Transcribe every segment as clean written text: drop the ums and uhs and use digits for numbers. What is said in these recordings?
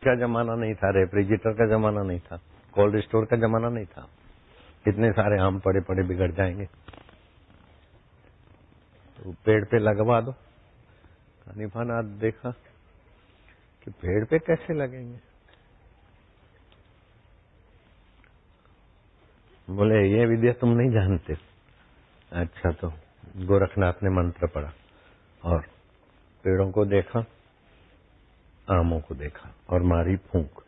का जमाना नहीं था, रेफ्रिजरेटर का जमाना नहीं था, कोल्ड स्टोर का जमाना नहीं था। इतने सारे आम पड़े पड़े बिगड़ जाएंगे, तो पेड़ पे लगवा दो। कानिफानाथ देखा कि पेड़ पे कैसे लगेंगे। बोले ये विद्या तुम नहीं जानते। अच्छा, तो गोरखनाथ ने मंत्र पढ़ा और पेड़ों को देखा, आमों को देखा और मारी फूंक,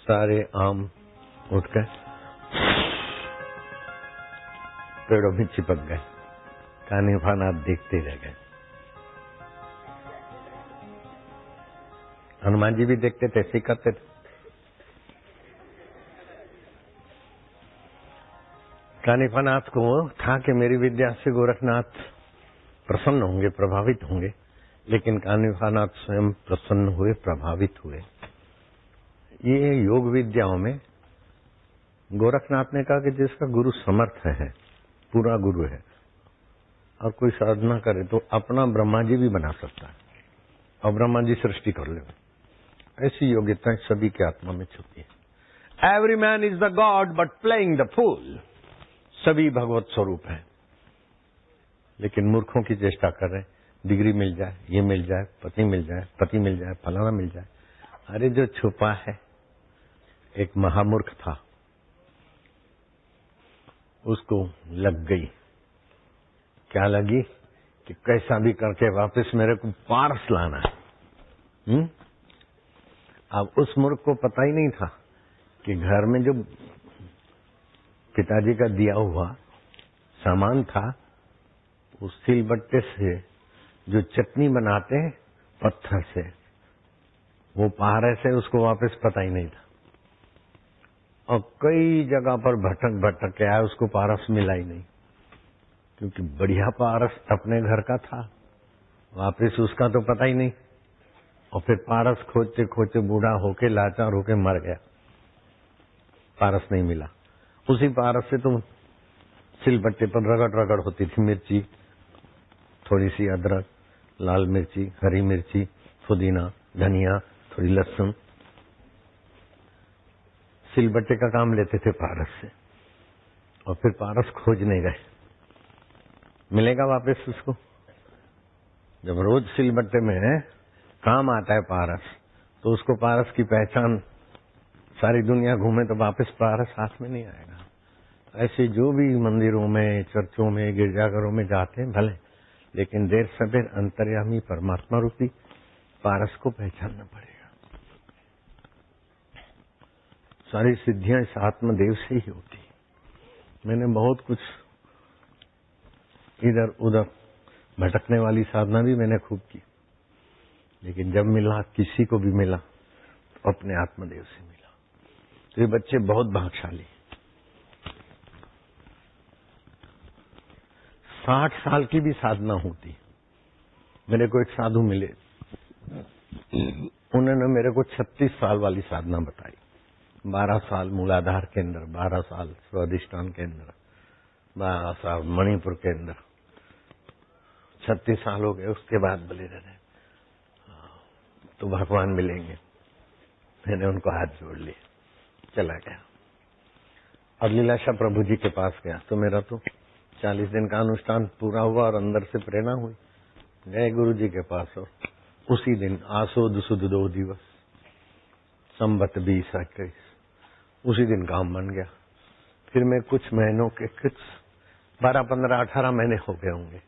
सारे आम उठ गए, पेड़ों में चिपक गए। कानिफानाथ देखते रह गए। हनुमान जी भी देखते थे, ऐसे करते थे। कानिफानाथ को था कि मेरी विद्या से गोरखनाथ प्रसन्न होंगे, प्रभावित होंगे, लेकिन कानिफानाथ स्वयं प्रसन्न हुए, प्रभावित हुए। ये योग विद्याओं में गोरखनाथ ने कहा कि जिसका गुरु समर्थ है, पूरा गुरु है, और कोई साधना करे तो अपना ब्रह्मा जी भी बना सकता है और ब्रह्मा जी सृष्टि कर ले। ऐसी योग्यताएं सभी के आत्मा में छुपी है। Every man is the god but playing the fool. सभी भगवत स्वरूप हैं, लेकिन मूर्खों की चेष्टा कर रहे हैं, डिग्री मिल जाए, ये मिल जाए, पति मिल जाए, पति मिल जाए, फलाना मिल जाए। अरे जो छुपा है, एक महामूर्ख था, उसको लग गई, क्या लगी कि कैसा भी करके वापस मेरे को पारस लाना है। अब उस मूर्ख को पता ही नहीं था कि घर में जो पिताजी का दिया हुआ सामान था, उस सिलबट्टे से जो चटनी बनाते हैं पत्थर से, वो पारस है, उसको वापस पता ही नहीं था। और कई जगह पर भटक भटक के आया, उसको पारस मिला ही नहीं, क्योंकि बढ़िया पारस अपने घर का था, वापस उसका तो पता ही नहीं। और फिर पारस खोजते खोजते बूढ़ा होके, लाचार होके मर गया, पारस नहीं मिला। उसी पारस से तुम सिलबट्टे पर रगड़ रगड़ होती थी, मिर्ची, थोड़ी सी अदरक, लाल मिर्ची, हरी मिर्ची, पुदीना, धनिया, थोड़ी लहसुन, सिलबट्टे का काम लेते थे पारस से। और फिर पारस खोजने गए, मिलेगा वापस उसको? जब रोज सिलबट्टे में काम आता है पारस, तो उसको पारस की पहचान, सारी दुनिया घूमे तो वापस पारस हाथ में नहीं आएगा। ऐसे जो भी मंदिरों में, चर्चों में, गिरजाघरों में जाते हैं भले, लेकिन देर सवेर अंतर्यामी परमात्मा रूपी पारस को पहचानना पड़ेगा। सारी सिद्धियां इस आत्मदेव से ही होती। मैंने बहुत कुछ इधर उधर भटकने वाली साधना भी मैंने खूब की, लेकिन जब मिला, किसी को भी मिला, तो अपने आत्मदेव से मिला। तो ये बच्चे बहुत भाग्यशाली। 60 साल की भी साधना होती। मेरे को एक साधु मिले, उन्होंने मेरे को 36 साल वाली साधना बताई। 12 साल मूलाधार के अंदर, 12 साल स्वाधिष्ठान के अंदर, 12 साल मणिपुर के अंदर, 36 साल हो गए। उसके बाद बोले रहे तो भगवान मिलेंगे। मैंने उनको हाथ जोड़ लिए, चला गया। और लीलाशाह प्रभु जी के पास गया, तो मेरा तो 40 दिन का अनुष्ठान पूरा हुआ और अंदर से प्रेरणा हुई। गए गुरु जी के पास, और उसी दिन आसोद सुद 2 दिवस, संबत 2021, उसी दिन काम बन गया। फिर मैं कुछ महीनों के, कुछ 12, 15, 18 महीने हो गए होंगे,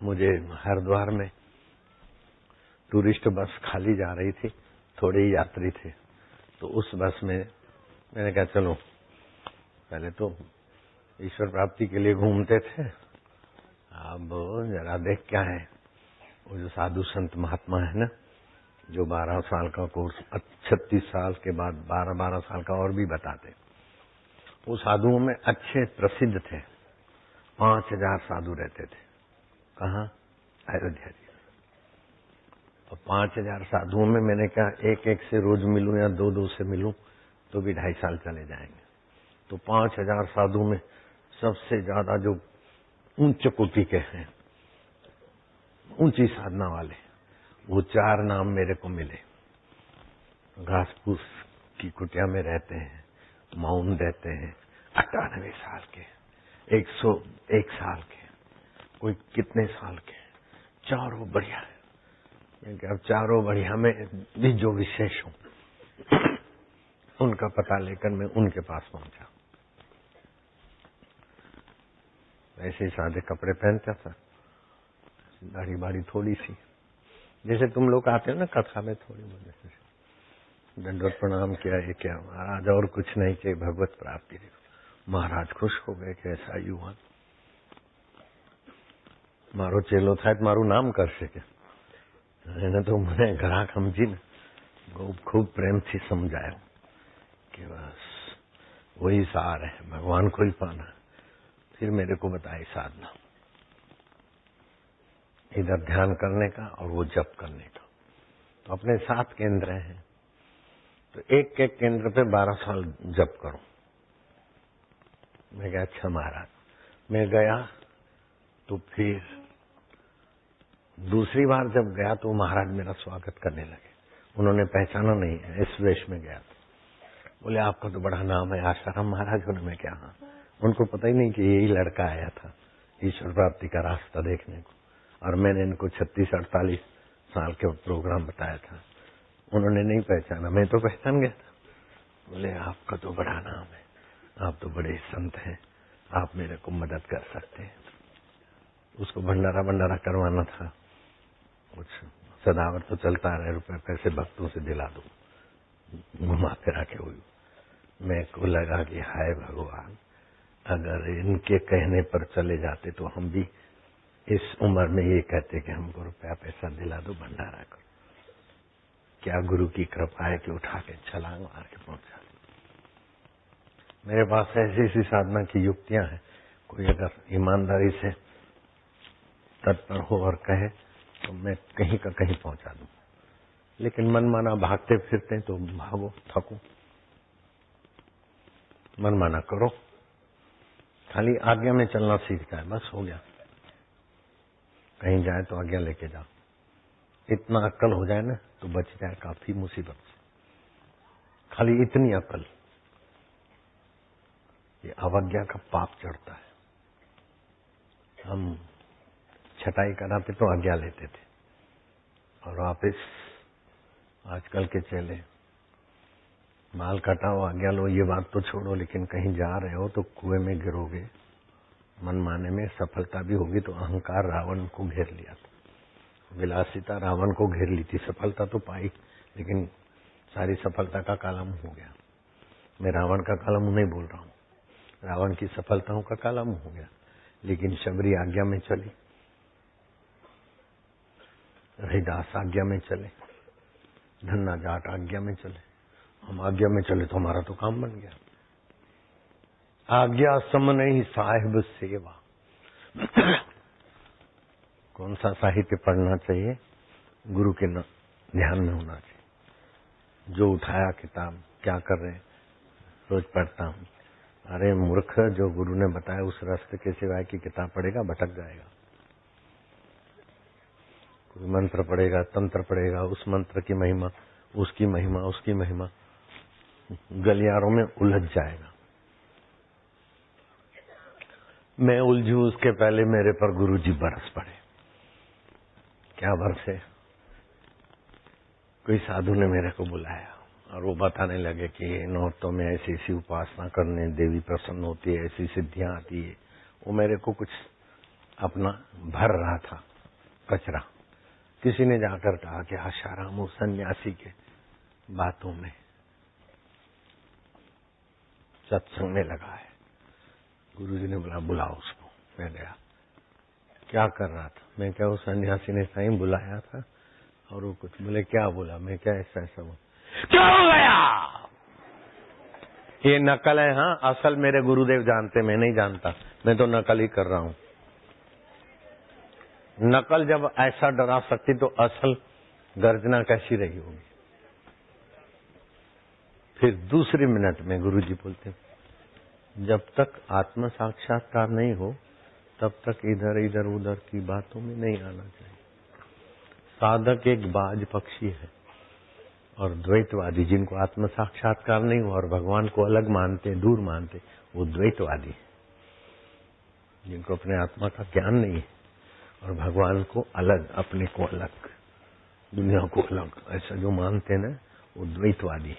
मुझे हरिद्वार में टूरिस्ट बस खाली जा रही थी, थोड़े ही यात्री थे, तो उस बस में मैंने कहा चलो, पहले तो ईश्वर प्राप्ति के लिए घूमते थे, अब जरा देख क्या है। वो जो साधु संत महात्मा है ना, जो 12 साल का कोर्स 36 साल के बाद 12 साल का और भी बताते, वो साधुओं में अच्छे प्रसिद्ध थे। 5000 साधु रहते थे। कहाँ? अयोध्या जी। और 5000 साधुओं में मैंने कहा एक एक से रोज मिलूं या 2-2 से मिलूं तो भी 2.5 साल चले जाएंगे। तो 5000 साधु में सबसे ज्यादा जो उच्च कोटि के हैं, ऊंची साधना वाले, वो 4 नाम मेरे को मिले। घास फूस की कुटिया में रहते हैं, मौन रहते हैं, 98 साल के, 101 साल के, कोई कितने साल के, चारों बढ़िया है। अब चारों बढ़िया में भी जो विशेष हूं उनका पता लेकर मैं उनके पास पहुंचा। ऐसे ही सादे कपड़े पहनता था, दाढ़ी बाड़ी थोड़ी सी, जैसे तुम लोग आते हो ना कथा में, थोड़ी बहुत दंडवत प्रणाम किया, ये क्या महाराज, और कुछ नहीं चाहिए, भगवत प्राप्ति। महाराज खुश हो गए कि ऐसा युवा मारो चेलो था मारू नाम करશે કે એને તો મને ગ્રાહક સમજીને खूब प्रेम से समझाया कि बस वही सार है, भगवान को ही पाना। फिर मेरे को बताई साधना, इधर ध्यान करने का और वो जप करने का। तो अपने 7 केंद्र हैं, तो एक एक केंद्र पे 12 साल जप करो। मैं कहा अच्छा महाराज। मैं गया तो फिर दूसरी बार जब गया तो महाराज मेरा स्वागत करने लगे। उन्होंने पहचाना नहीं है, इस वेश में गया था। बोले आपका तो बड़ा नाम है आशाराम महाराज होने में। क्या? हाँ। उनको पता ही नहीं कि यही लड़का आया था ईश्वर प्राप्ति का रास्ता देखने को, और मैंने इनको 36-48 साल के प्रोग्राम बताया था। उन्होंने नहीं पहचाना, मैं तो पहचान गया था। बोले आपका तो बड़ा नाम है, आप तो बड़े संत हैं, आप मेरे को मदद कर सकते हैं। उसको भंडारा करवाना था, कुछ सदावर तो चलता रहे, रुपए पैसे भक्तों से दिला दो, घुमा फिरा के हुई। मैं को लगा कि हाय भगवान, अगर इनके कहने पर चले जाते तो हम भी इस उम्र में ये कहते कि हमको रुपया पैसा दिला दो, भंडारा करो। क्या गुरु की कृपा है कि उठा के छलांग मार के पहुंचा। मेरे पास ऐसी ऐसी साधना की युक्तियां हैं, कोई अगर ईमानदारी से तत्पर हो और कहे तो मैं कहीं का कहीं पहुंचा दूं। लेकिन मनमाना भागते फिरते तो भागो, थको। मनमाना करो, खाली आज्ञा में चलना सीख जाए, बस हो गया। कहीं जाए तो आज्ञा लेके जाओ। इतना अक्ल हो जाए ना तो बच जाए काफी मुसीबत से। खाली इतनी अक्ल, ये अवज्ञा का पाप चढ़ता है। हम छटाई कराते तो आज्ञा लेते थे, और वापिस आजकल के चेले माल कटाओ आज्ञा लो, ये बात तो छोड़ो, लेकिन कहीं जा रहे हो तो कुएं में गिरोगे। मनमाने में सफलता भी होगी तो अहंकार रावण को घेर लिया था, विलासिता रावण को घेर ली थी। सफलता तो पाई, लेकिन सारी सफलता का काला मुंह हो गया। मैं रावण का काला मुंह नहीं बोल रहा हूं, रावण की सफलताओं का काला मुंह हो गया। लेकिन शबरी आज्ञा में चली, रहीदास आज्ञा में चले, धन्ना जाट आज्ञा में चले, हम आज्ञा में चले तो हमारा तो काम बन गया। आज्ञा समन ही साहिब सेवा। कौन सा साहित्य पढ़ना चाहिए? गुरु के ध्यान में होना चाहिए। जो उठाया किताब, क्या कर रहे हैं, रोज पढ़ता हूं। अरे मूर्ख, जो गुरु ने बताया उस रास्ते के सिवाय की किताब पढ़ेगा, भटक जाएगा। कोई मंत्र पढ़ेगा, तंत्र पढ़ेगा, उस मंत्र की महिमा, उसकी महिमा, उसकी महिमा, गलियारों में उलझ जाएगा। मैं उलझू उसके पहले मेरे पर गुरुजी बरस पड़े। क्या बरसे? कोई साधु ने मेरे को बुलाया और वो बताने लगे कि नौरतों में ऐसी ऐसी उपासना करने देवी प्रसन्न होती है, ऐसी सिद्धियां आती है। वो मेरे को कुछ अपना भर रहा था कचरा। किसी ने जाकर कहा कि आशाराम उस सन्यासी के बातों में सत्संग में लगा है। गुरुजी ने बोला बुलाओ उसको। मैं गया। क्या कर रहा था? मैं क्या, उस सन्यासी ने साईं बुलाया था और वो कुछ बोले। क्या बोला? मैं क्या ऐसा ऐसा बोला। क्या हो गया? ये नकल है। हाँ, असल मेरे गुरुदेव जानते, मैं नहीं जानता। मैं तो नकल ही कर रहा हूं। नकल जब ऐसा डरा सकती तो असल गर्जना कैसी रही होगी। फिर दूसरी मिनट में गुरुजी बोलते, जब तक आत्म साक्षात्कार नहीं हो तब तक इधर इधर उधर की बातों में नहीं आना चाहिए। साधक एक बाज पक्षी है और द्वैतवादी जिनको आत्म साक्षात्कार नहीं हुआ और भगवान को अलग मानते, दूर मानते, वो द्वैतवादी। जिनको अपने आत्मा का ज्ञान नहीं है और भगवान को अलग, अपने को अलग, दुनिया को अलग, ऐसा जो मानते हैं ना, वो द्वैतवादी।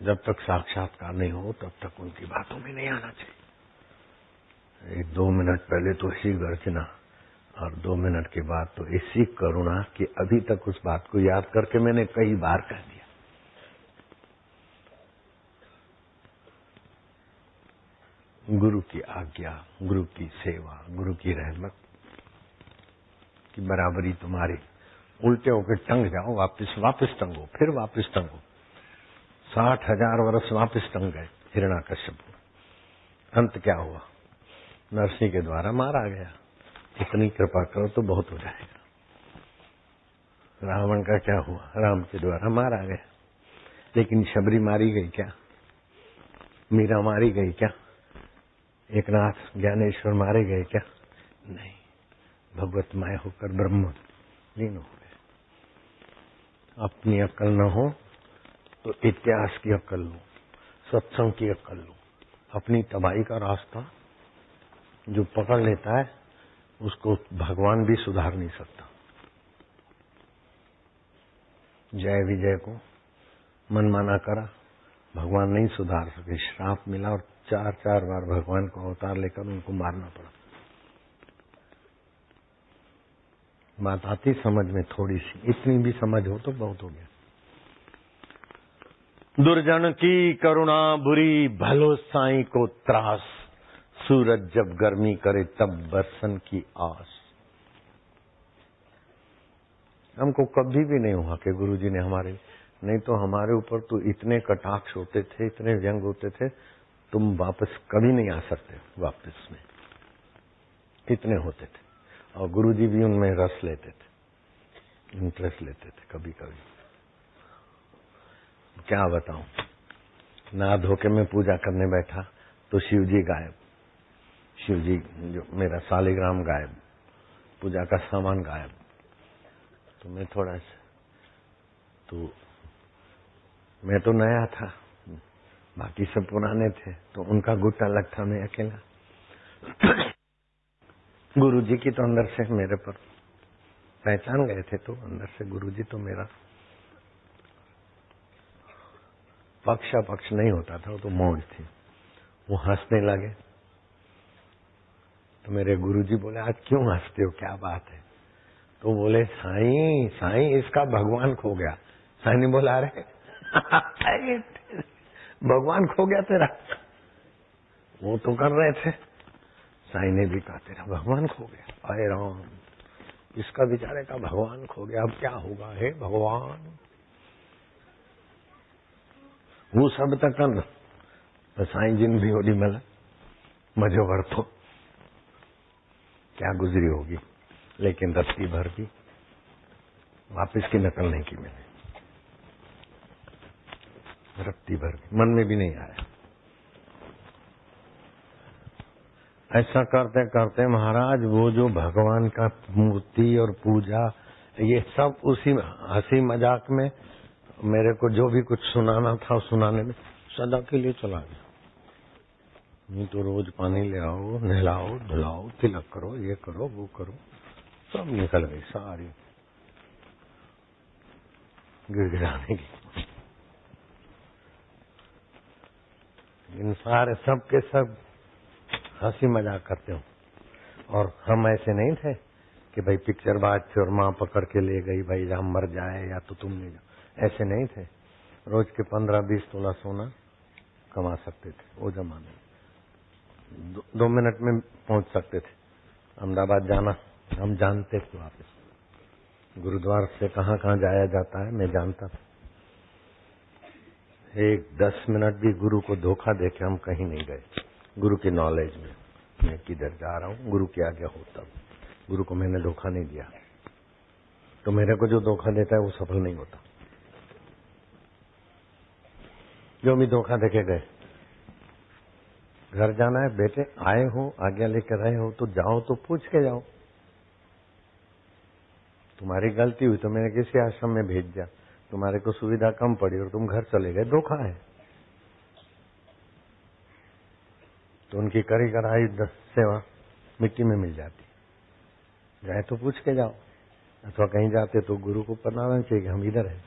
जब तक साक्षात्कार नहीं हो तब तक उनकी बातों में नहीं आना चाहिए। 1-2 मिनट पहले तो ऐसी गर्जना और 2 मिनट के बाद तो ऐसी करुणा कि अभी तक उस बात को याद करके मैंने कई बार कह दिया। गुरु की आज्ञा, गुरु की सेवा, गुरु की रहमत की बराबरी तुम्हारी। उल्टे होकर टंग जाओ, वापस टंगो, फिर वापस टंगो। 60,000 वर्ष वापस टंग गए हिरण्याकश्यप। अंत क्या हुआ? नरसिंह के द्वारा मारा गया। इतनी कृपा करो तो बहुत हो जाएगा। रावण का क्या हुआ? राम के द्वारा मारा गया। लेकिन शबरी मारी गई क्या? मीरा मारी गई क्या? एकनाथ ज्ञानेश्वर मारे गए क्या? नहीं। भगवत माय होकर ब्रह्म लीन हो गए। अपनी अक्ल न हो तो इतिहास की अक्ल लो, सत्संग की अक्ल लो। अपनी तबाही का रास्ता जो पकड़ लेता है उसको भगवान भी सुधार नहीं सकता। जय विजय को मनमाना करा, भगवान नहीं सुधार सके। श्राप मिला और 4 बार भगवान को अवतार लेकर उनको मारना पड़ा। बात आती समझ में थोड़ी सी, इतनी भी समझ हो तो बहुत हो गया। दुर्जन की करुणा बुरी, भलो साईं को त्रास। सूरज जब गर्मी करे तब बरसन की आस। हमको कभी भी नहीं हुआ कि गुरुजी ने हमारे, नहीं तो हमारे ऊपर तो इतने कटाक्ष होते थे, इतने व्यंग होते थे, तुम वापस कभी नहीं आ सकते वापस में, इतने होते थे। और गुरुजी भी उनमें रस लेते थे, इंटरेस्ट लेते थे कभी कभी। क्या बताऊं, ना धोके में पूजा करने बैठा तो शिवजी गायब, शिवजी जो मेरा सालिग्राम गायब, पूजा का सामान गायब। तो मैं थोड़ा सा, तो मैं तो नया था, बाकी सब पुराने थे, तो उनका गुट अलग था, मैं अकेला। गुरुजी की तो अंदर से मेरे पर पहचान गए थे, तो अंदर से गुरुजी तो मेरा पक्ष नहीं होता था, वो तो मौज थी। वो हंसने लगे तो मेरे गुरुजी बोले, आज क्यों हंसते हो, क्या बात है? तो बोले, साईं साईं इसका भगवान खो गया। साईं ने बोला, अरे भगवान खो गया तेरा? वो तो कर रहे थे। साईं ने भी कहा, तेरा भगवान खो गया? अरे राम, इसका बेचारे का भगवान खो गया, अब क्या होगा? हे भगवान, वो सब तक न तो साईं जिन भी ओडी मिला मजो वरतो क्या गुजरी होगी, लेकिन रत्ती भर भी वापिस की नकल नहीं की मैंने, रत्ती भर भी मन में भी नहीं आया। ऐसा करते करते महाराज वो जो भगवान का मूर्ति और पूजा, ये सब उसी हंसी मजाक में मेरे को जो भी कुछ सुनाना था सुनाने में सदा के लिए चला गया। नहीं तो रोज पानी ले आओ, नहलाओ, धुलाओ, तिलक करो, ये करो, वो करो, सब निकल गई सारी गिड़गिड़ाने की। इन सारे सब के सब हंसी मजाक करते हो। और हम ऐसे नहीं थे कि भाई पिक्चर बाज थे और माँ पकड़ के ले गई, भाई हम मर जाए या तो तुम ले जाओ, ऐसे नहीं थे। रोज के 15-20 तोला सोना कमा सकते थे वो जमाने में। 2 मिनट में पहुंच सकते थे। अहमदाबाद जाना हम जानते थे, वापस गुरुद्वार से कहाँ कहाँ जाया जाता है मैं जानता था। 10 मिनट भी गुरु को धोखा देके हम कहीं नहीं गए। गुरु की नॉलेज में मैं किधर जा रहा हूँ, गुरु की आज्ञा हो तब। गुरु को मैंने धोखा नहीं दिया, तो मेरे को जो धोखा देता है वो सफल नहीं होता। जो भी धोखा देके गए, घर जाना है बेटे, आए हो आज्ञा लेकर आए हो तो जाओ, तो पूछ के जाओ। तुम्हारी गलती हुई तो मैंने किसी आश्रम में भेज दिया, तुम्हारे को सुविधा कम पड़ी और तुम घर चले गए, धोखा है। तो उनकी करी कराई 10 सेवा मिट्टी में मिल जाती। जाए तो पूछ के जाओ, अथवा कहीं जाते तो गुरु को बताना चाहिए कि हम इधर हैं।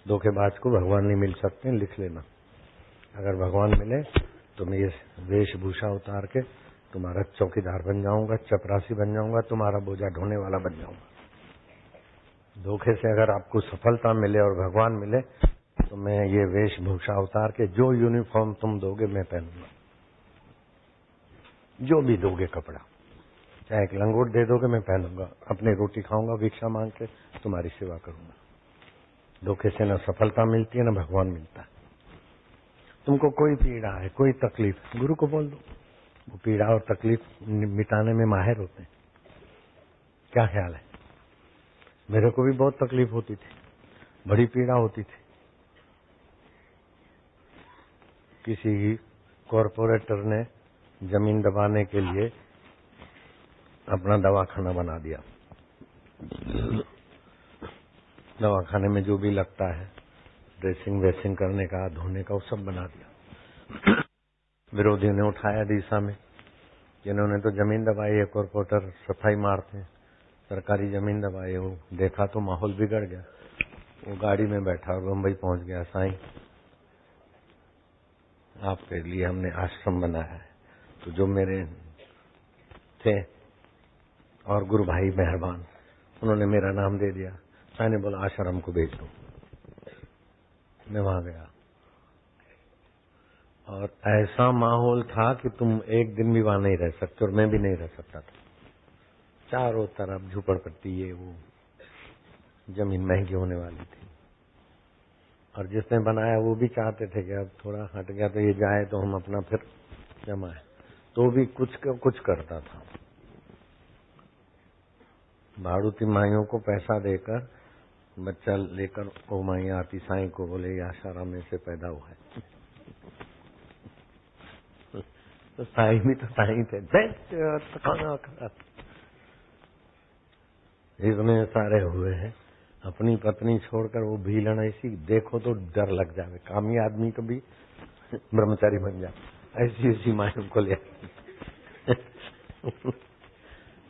धोखेबाज को भगवान नहीं मिल सकते, लिख लेना। अगर भगवान मिले तो मैं ये वेशभूषा उतार के तुम्हारा चौकीदार बन जाऊंगा, चपरासी बन जाऊंगा, तुम्हारा बोझा ढोने वाला बन जाऊंगा। धोखे से अगर आपको सफलता मिले और भगवान मिले तो मैं ये वेशभूषा उतार के जो यूनिफॉर्म तुम दोगे मैं पहनूंगा। जो भी दोगे कपड़ा, चाहे एक लंगोट दे दोगे मैं पहनूंगा, अपनी रोटी खाऊंगा भिक्षा मांग के, तुम्हारी सेवा करूंगा। धोखे से न सफलता मिलती है न भगवान मिलता है। तुमको कोई पीड़ा है, कोई तकलीफ, गुरु को बोल दो, वो पीड़ा और तकलीफ मिटाने में माहिर होते हैं। क्या ख्याल है? मेरे को भी बहुत तकलीफ होती थी, बड़ी पीड़ा होती थी। किसी कॉरपोरेटर ने जमीन दबाने के लिए अपना दवाखाना बना दिया। दवाखाने में जो भी लगता है, ड्रेसिंग वेसिंग करने का, धोने का, वो सब बना दिया। विरोधियों ने उठाया दिशा में, जिन्होंने तो जमीन दबाई है, कॉरपोरेटर सफाई मारते हैं, सरकारी जमीन दबाई। वो देखा तो माहौल बिगड़ गया। वो गाड़ी में बैठा और बम्बई पहुंच गया। साईं, आपके लिए हमने आश्रम बनाया है, तो जो मेरे थे और गुरु भाई मेहरबान, उन्होंने मेरा नाम दे दिया। साईं ने बोला आश्रम को भेज दो। मैं वहां गया और ऐसा माहौल था कि तुम एक दिन भी वहां नहीं रह सकते, और मैं भी नहीं रह सकता था। चारों तरफ झुपड़पट्टी, ये वो, जमीन महंगी होने वाली थी। और जिसने बनाया वो भी चाहते थे कि अब थोड़ा हट गया तो ये जाए तो हम अपना फिर जमाए, तो भी कुछ करता था। भाड़ूती माइयों को पैसा देकर बच्चा लेकर वो माई आती साईं को, बोले ये आशाराम में से पैदा हुआ है। तो साईं भी तो साईं थे, इतने सारे हुए हैं। अपनी पत्नी छोड़कर वो भीलन ऐसी देखो तो डर लग जावे। कामी आदमी को भी ब्रह्मचारी बन जाए, ऐसी ऐसी माइयों को ले।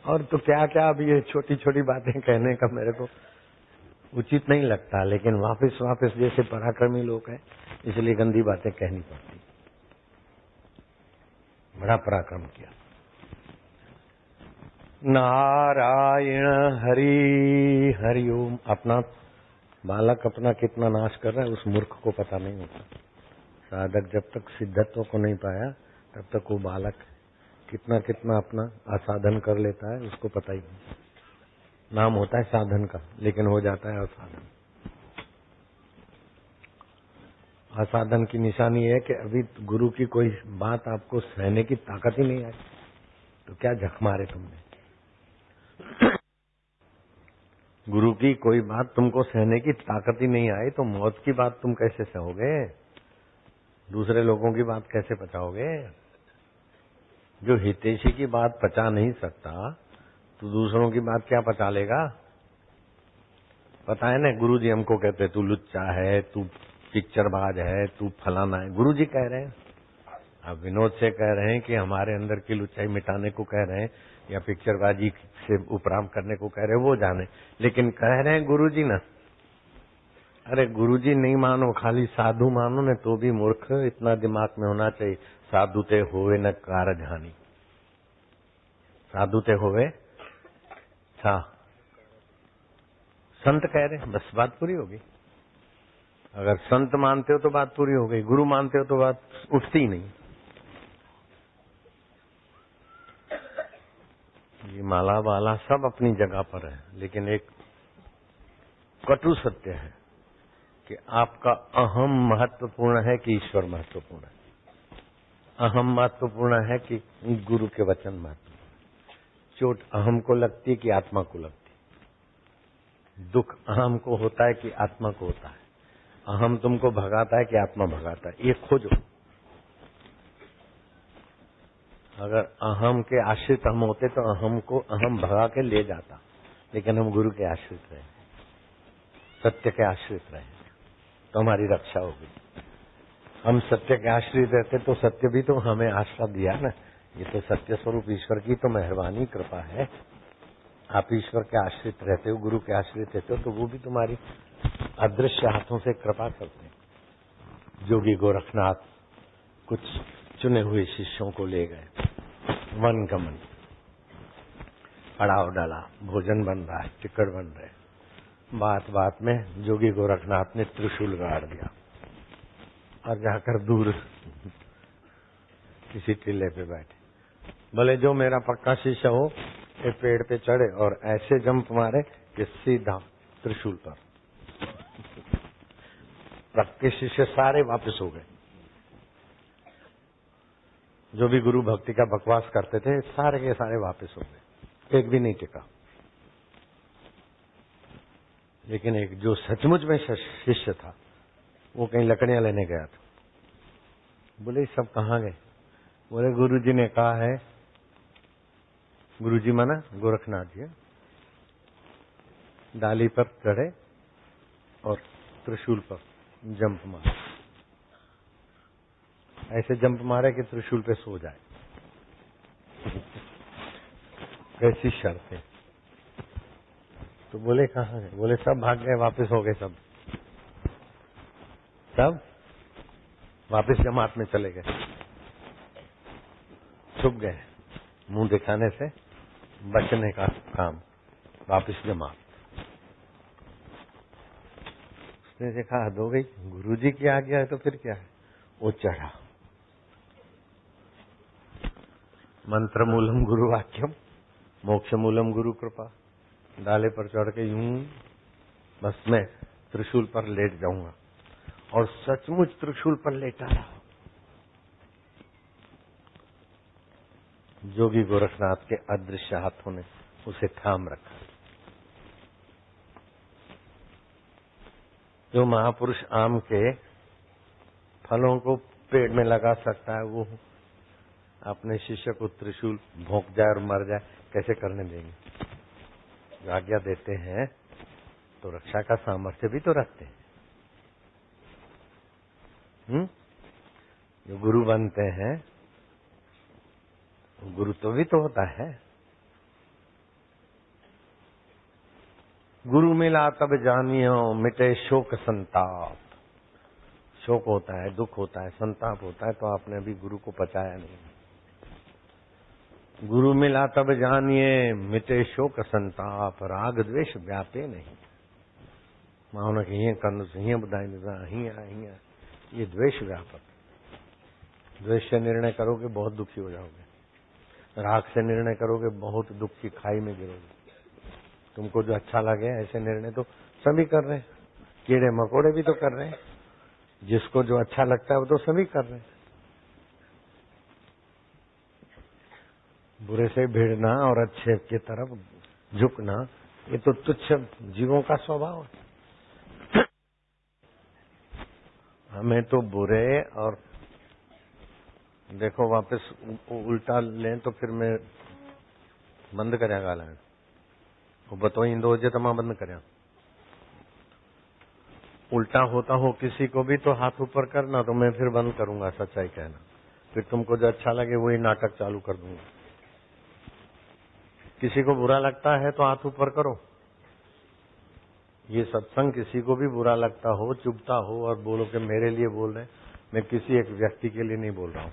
और तो क्या क्या, अभी ये छोटी छोटी बातें कहने का मेरे को उचित नहीं लगता, लेकिन वापस जैसे पराक्रमी लोग हैं, इसलिए गंदी बातें कहनी पड़ती। बड़ा पराक्रम किया। नारायण हरि हरि ओम। अपना बालक अपना कितना नाश कर रहा है उस मूर्ख को पता नहीं होता। साधक जब तक सिद्धत्व को नहीं पाया तब तक वो बालक कितना कितना अपना असाधन कर लेता है, उसको पता ही नहीं। नाम होता है साधन का, लेकिन हो जाता है असाधन। असाधन की निशानी है कि अभी गुरु की कोई बात आपको सहने की ताकत ही नहीं आई, तो क्या झक मारे तुमने। गुरु की कोई बात तुमको सहने की ताकत ही नहीं आई तो मौत की बात तुम कैसे सहोगे? दूसरे लोगों की बात कैसे पचाओगे? जो हितैषी की बात पचा नहीं सकता तो दूसरों की बात क्या पचा लेगा? पता है ना, गुरु जी हमको कहते तू लुच्चा है, तू पिक्चरबाज है, तू फलाना है। गुरु जी कह रहे हैं, अब विनोद से कह रहे हैं कि हमारे अंदर की लुच्चाई मिटाने को कह रहे हैं या पिक्चरबाजी से उपराम करने को कह रहे हैं, वो जाने, लेकिन कह रहे हैं गुरु जी ना। अरे गुरु जी नहीं मानो, खाली साधु मानो न तो भी मूर्ख। इतना दिमाग में होना चाहिए, साधु ते होवे न कारज हानि। साधु ते होवे था, संत कह रहे हैं, बस बात पूरी होगी। अगर संत मानते हो तो बात पूरी हो गई, गुरु मानते हो तो बात उठती ही नहीं। ये माला वाला सब अपनी जगह पर है, लेकिन एक कटु सत्य है कि आपका अहम महत्वपूर्ण है कि ईश्वर महत्वपूर्ण है। अहम महत्वपूर्ण है कि गुरु के वचन महत्वपूर्ण। चोट अहम को लगती है कि आत्मा को लगती है। दुख अहम को होता है कि आत्मा को होता है। अहम तुमको भगाता है कि आत्मा भगाता है, ये खोजो। अगर अहम के आश्रित हम होते तो अहम को अहम भगा के ले जाता, लेकिन हम गुरु के आश्रित रहे, सत्य के आश्रित रहे तो हमारी रक्षा होगी। हम सत्य के आश्रित रहते तो सत्य भी तो हमें आश्रय दिया ना। ये तो सत्य स्वरूप ईश्वर की तो मेहरबानी कृपा है। आप ईश्वर के आश्रित रहते हो, गुरु के आश्रित रहते हो, तो वो भी तुम्हारी अदृश्य हाथों से कृपा करते हैं। जोगी गोरखनाथ कुछ चुने हुए शिष्यों को ले गए, वन गमन, पड़ाव डाला, भोजन बन रहा है, टिकट बन रहे, बात बात में जोगी गोरखनाथ ने त्रिशूल गाड़ दिया और जाकर दूर किसी टीले पे बैठे। बोले जो मेरा पक्का शिष्य हो ये पेड़ पे चढ़े और ऐसे जंप मारे कि सीधा त्रिशूल पर। पक्के शिष्य सारे वापस हो गए। जो भी गुरु भक्ति का बकवास करते थे सारे के सारे वापस हो गए, एक भी नहीं टिका। लेकिन एक जो सचमुच में शिष्य था वो कहीं लकड़ियां लेने गया था। बोले सब कहाँ गए? बोले गुरुजी ने कहा है, गुरुजी माना गोरखनाथ जी, डाली पर चढ़े और त्रिशूल पर जंप मारे, ऐसे जंप मारे कि त्रिशूल पे सो जाए। कैसी शर्त है? तो बोले कहाँ गए? बोले सब भाग गए, वापस हो गए, सब वापस जमात में चले गए, छुप गए, मुंह दिखाने से बचने का काम, वापस जमात। उसने देखा हद हो गई, गुरुजी की आज्ञा है तो फिर क्या है। वो चढ़ा, मंत्र मूलम गुरु वाक्यम मोक्ष मूलम गुरु कृपा। डाले पर चढ़ के यूं बस मैं त्रिशूल पर लेट जाऊंगा, और सचमुच त्रिशूल पर लेटा रहा। जोगी गोरखनाथ के अदृश्य हाथों ने उसे थाम रखा। जो महापुरुष आम के फलों को पेड़ में लगा सकता है वो अपने शिष्य को त्रिशूल भोंक जाए और मर जाए कैसे करने देंगे? जो आज्ञा देते हैं तो रक्षा का सामर्थ्य भी तो रखते हैं। जो गुरु बनते हैं गुरु तो भी तो होता है। गुरु मिला तब जानियो मिटे शोक संताप। शोक होता है, दुख होता है, संताप होता है, तो आपने अभी गुरु को पचाया नहीं। गुरु मिला तब जानिए मिटे शोक संताप, राग द्वेष व्यापे नहीं। मानो कि हीअं कंदुसि, हीअं ॿुधाईंदुसि, हीअं ये द्वेष व्यापक। द्वेष से निर्णय करोगे बहुत दुखी हो जाओगे, राग से निर्णय करोगे बहुत दुख की खाई में गिरोगे। तुमको जो अच्छा लगे ऐसे निर्णय तो सभी कर रहे हैं, कीड़े मकोड़े भी तो कर रहे हैं। जिसको जो अच्छा लगता है वो तो सभी कर रहे हैं। बुरे से भिड़ना और अच्छे की तरफ झुकना ये तो तुच्छ जीवों का स्वभाव है। हमें तो बुरे और देखो वापस उल्टा लें तो फिर मैं बंद करें ॻाल्हाइण। वो बतो ईंदो हुजे तो मां बंद करियां। उल्टा होता हो किसी को भी तो हाथ ऊपर करना, तो मैं फिर बंद करूंगा सच्चाई कहना। फिर तुमको जो अच्छा लगे वही नाटक चालू कर दूंगा। किसी को बुरा लगता है तो हाथ ऊपर करो। ये सत्संग किसी को भी बुरा लगता हो, चुभता हो और बोलो कि मेरे लिए बोल रहे हैं, मैं किसी एक व्यक्ति के लिए नहीं बोल रहा हूं,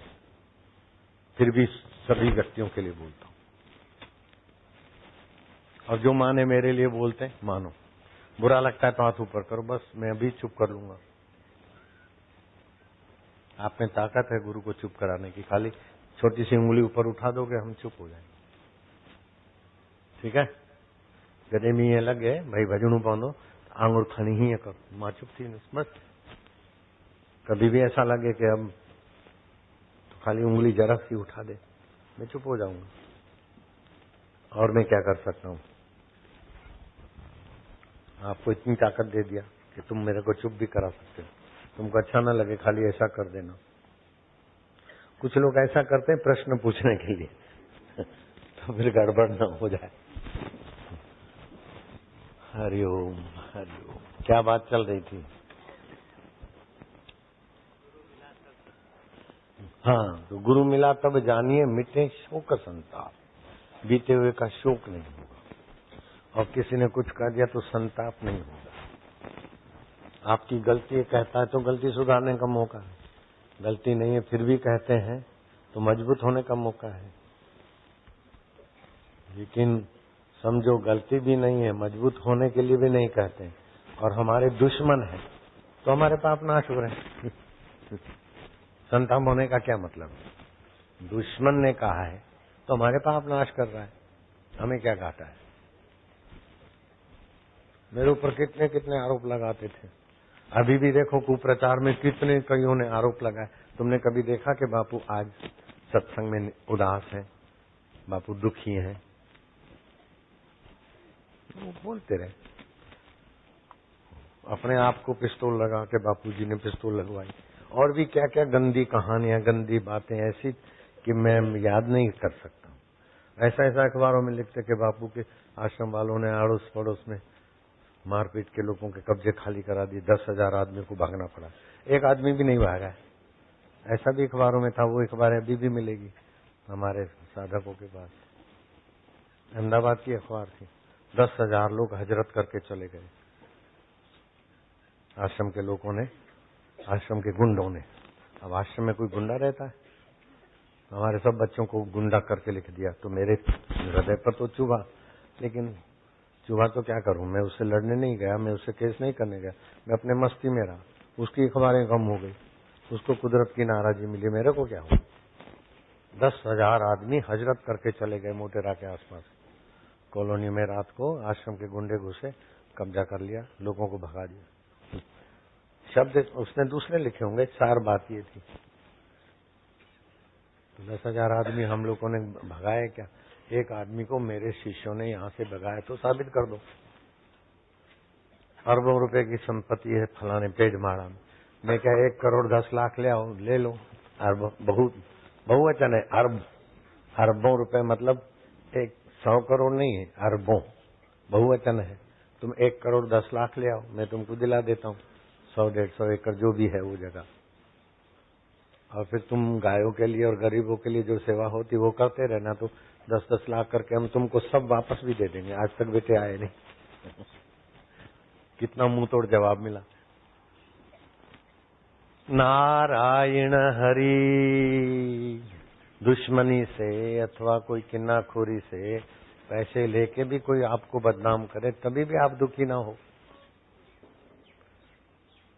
फिर भी सभी व्यक्तियों के लिए बोलता हूं। और जो माने मेरे लिए बोलते हैं मानो, बुरा लगता है तो हाथ ऊपर करो, बस मैं अभी चुप कर लूंगा। आप में ताकत है गुरु को चुप कराने की, खाली छोटी सी उंगली ऊपर उठा दोगे हम चुप हो जाएंगे। ठीक है? जॾहिं बि ईअं लगे भाई भॼणो पवंदो आंगुर खणी हीअं करो, मां चुप थी वेंदुसि बस। कभी भी ऐसा लगे कि अब तो खाली उंगली जरा सी उठा दे, मैं चुप हो जाऊंगा। और मैं क्या कर सकता हूं? आपको इतनी ताकत दे दिया कि तुम मेरे को चुप भी करा सकते हो। तुमको अच्छा ना लगे खाली ऐसा कर देना। कुछ लोग ऐसा करते हैं प्रश्न पूछने के लिए तो फिर गड़बड़ ना हो जाए। हरिओम हरिओम। क्या बात चल रही थी? हाँ, तो गुरु मिला तब जानिए मिटे शोक संताप, बीते हुए का शोक नहीं होगा। और किसी ने कुछ कह दिया तो संताप नहीं होगा। आपकी गलती कहता है तो गलती सुधारने का मौका है, गलती नहीं है फिर भी कहते हैं तो मजबूत होने का मौका है। लेकिन समझो गलती भी नहीं है, मजबूत होने के लिए भी नहीं कहते और हमारे दुश्मन है तो हमारे पाप नाश हो रहे हैं। संताप होने का क्या मतलब? दुश्मन ने कहा है तो हमारे पाप नाश कर रहा है, हमें क्या घाटा है? मेरे ऊपर कितने कितने आरोप लगाते थे, अभी भी देखो कुप्रचार में कितने कईयों ने आरोप लगाए। तुमने कभी देखा कि बापू आज सत्संग में उदास है, बापू दुखी है? वो बोलते रहे। अपने आप को पिस्तौल लगा के बापूजी ने पिस्तौल लगवाई, और भी क्या क्या गंदी कहानियां, गंदी बातें ऐसी कि मैं याद नहीं कर सकता। ऐसा ऐसा अखबारों में लिखते कि बापू के आश्रम वालों ने अड़ोस पड़ोस में मारपीट के लोगों के कब्जे खाली करा दिए, 10,000 आदमी को भागना पड़ा, एक आदमी भी नहीं भागा है। ऐसा भी अखबारों में था। वो अखबार अभी भी मिलेगी हमारे साधकों के पास। अहमदाबाद की अखबार थी, 10,000 लोग हजरत करके चले गए, आश्रम के लोगों ने, आश्रम के गुंडों ने। अब आश्रम में कोई गुंडा रहता है? हमारे सब बच्चों को गुंडा करके लिख दिया, तो मेरे हृदय पर तो चुभा। लेकिन चुभा तो क्या करूं, मैं उससे लड़ने नहीं गया, मैं उससे केस नहीं करने गया, मैं अपने मस्ती में रहा। उसकी अखबारें कम हो गई, उसको कुदरत की नाराजगी मिली, मेरे को क्या हुआ? 10,000 आदमी हजरत करके चले गए मोटेरा के आसपास कॉलोनी में। रात को आश्रम के गुंडे घुसे, कब्जा कर लिया, लोगों को भगा दिया। शब्द उसने दूसरे लिखे होंगे, 4 बात ये थी। तो 10,000 आदमी हम लोगों ने भगाए क्या? एक आदमी को मेरे शिष्यों ने यहां से भगाया तो साबित कर दो। अरबों रुपए की संपत्ति है फलाने पेजमाड़ा में, मैं क्या 1 करोड़ 10 लाख ले आओ, ले लो। अरब बहुवचन है, अरबों रुपए मतलब 100 करोड़ नहीं है, अरबों बहुवचन है। तुम 1 करोड़ 10 लाख ले आओ, मैं तुमको दिला देता हूँ 100-150 एकड़ जो भी है वो जगह। और फिर तुम गायों के लिए और गरीबों के लिए जो सेवा होती वो करते रहना, तो 10-10 लाख करके हम तुमको सब वापस भी दे देंगे। आज तक बेटे आए नहीं। कितना मुंह तोड़ जवाब मिला। नारायण हरि। दुश्मनी से अथवा कोई किन्नाखोरी से पैसे लेके भी कोई आपको बदनाम करे तभी भी आप दुखी ना हो,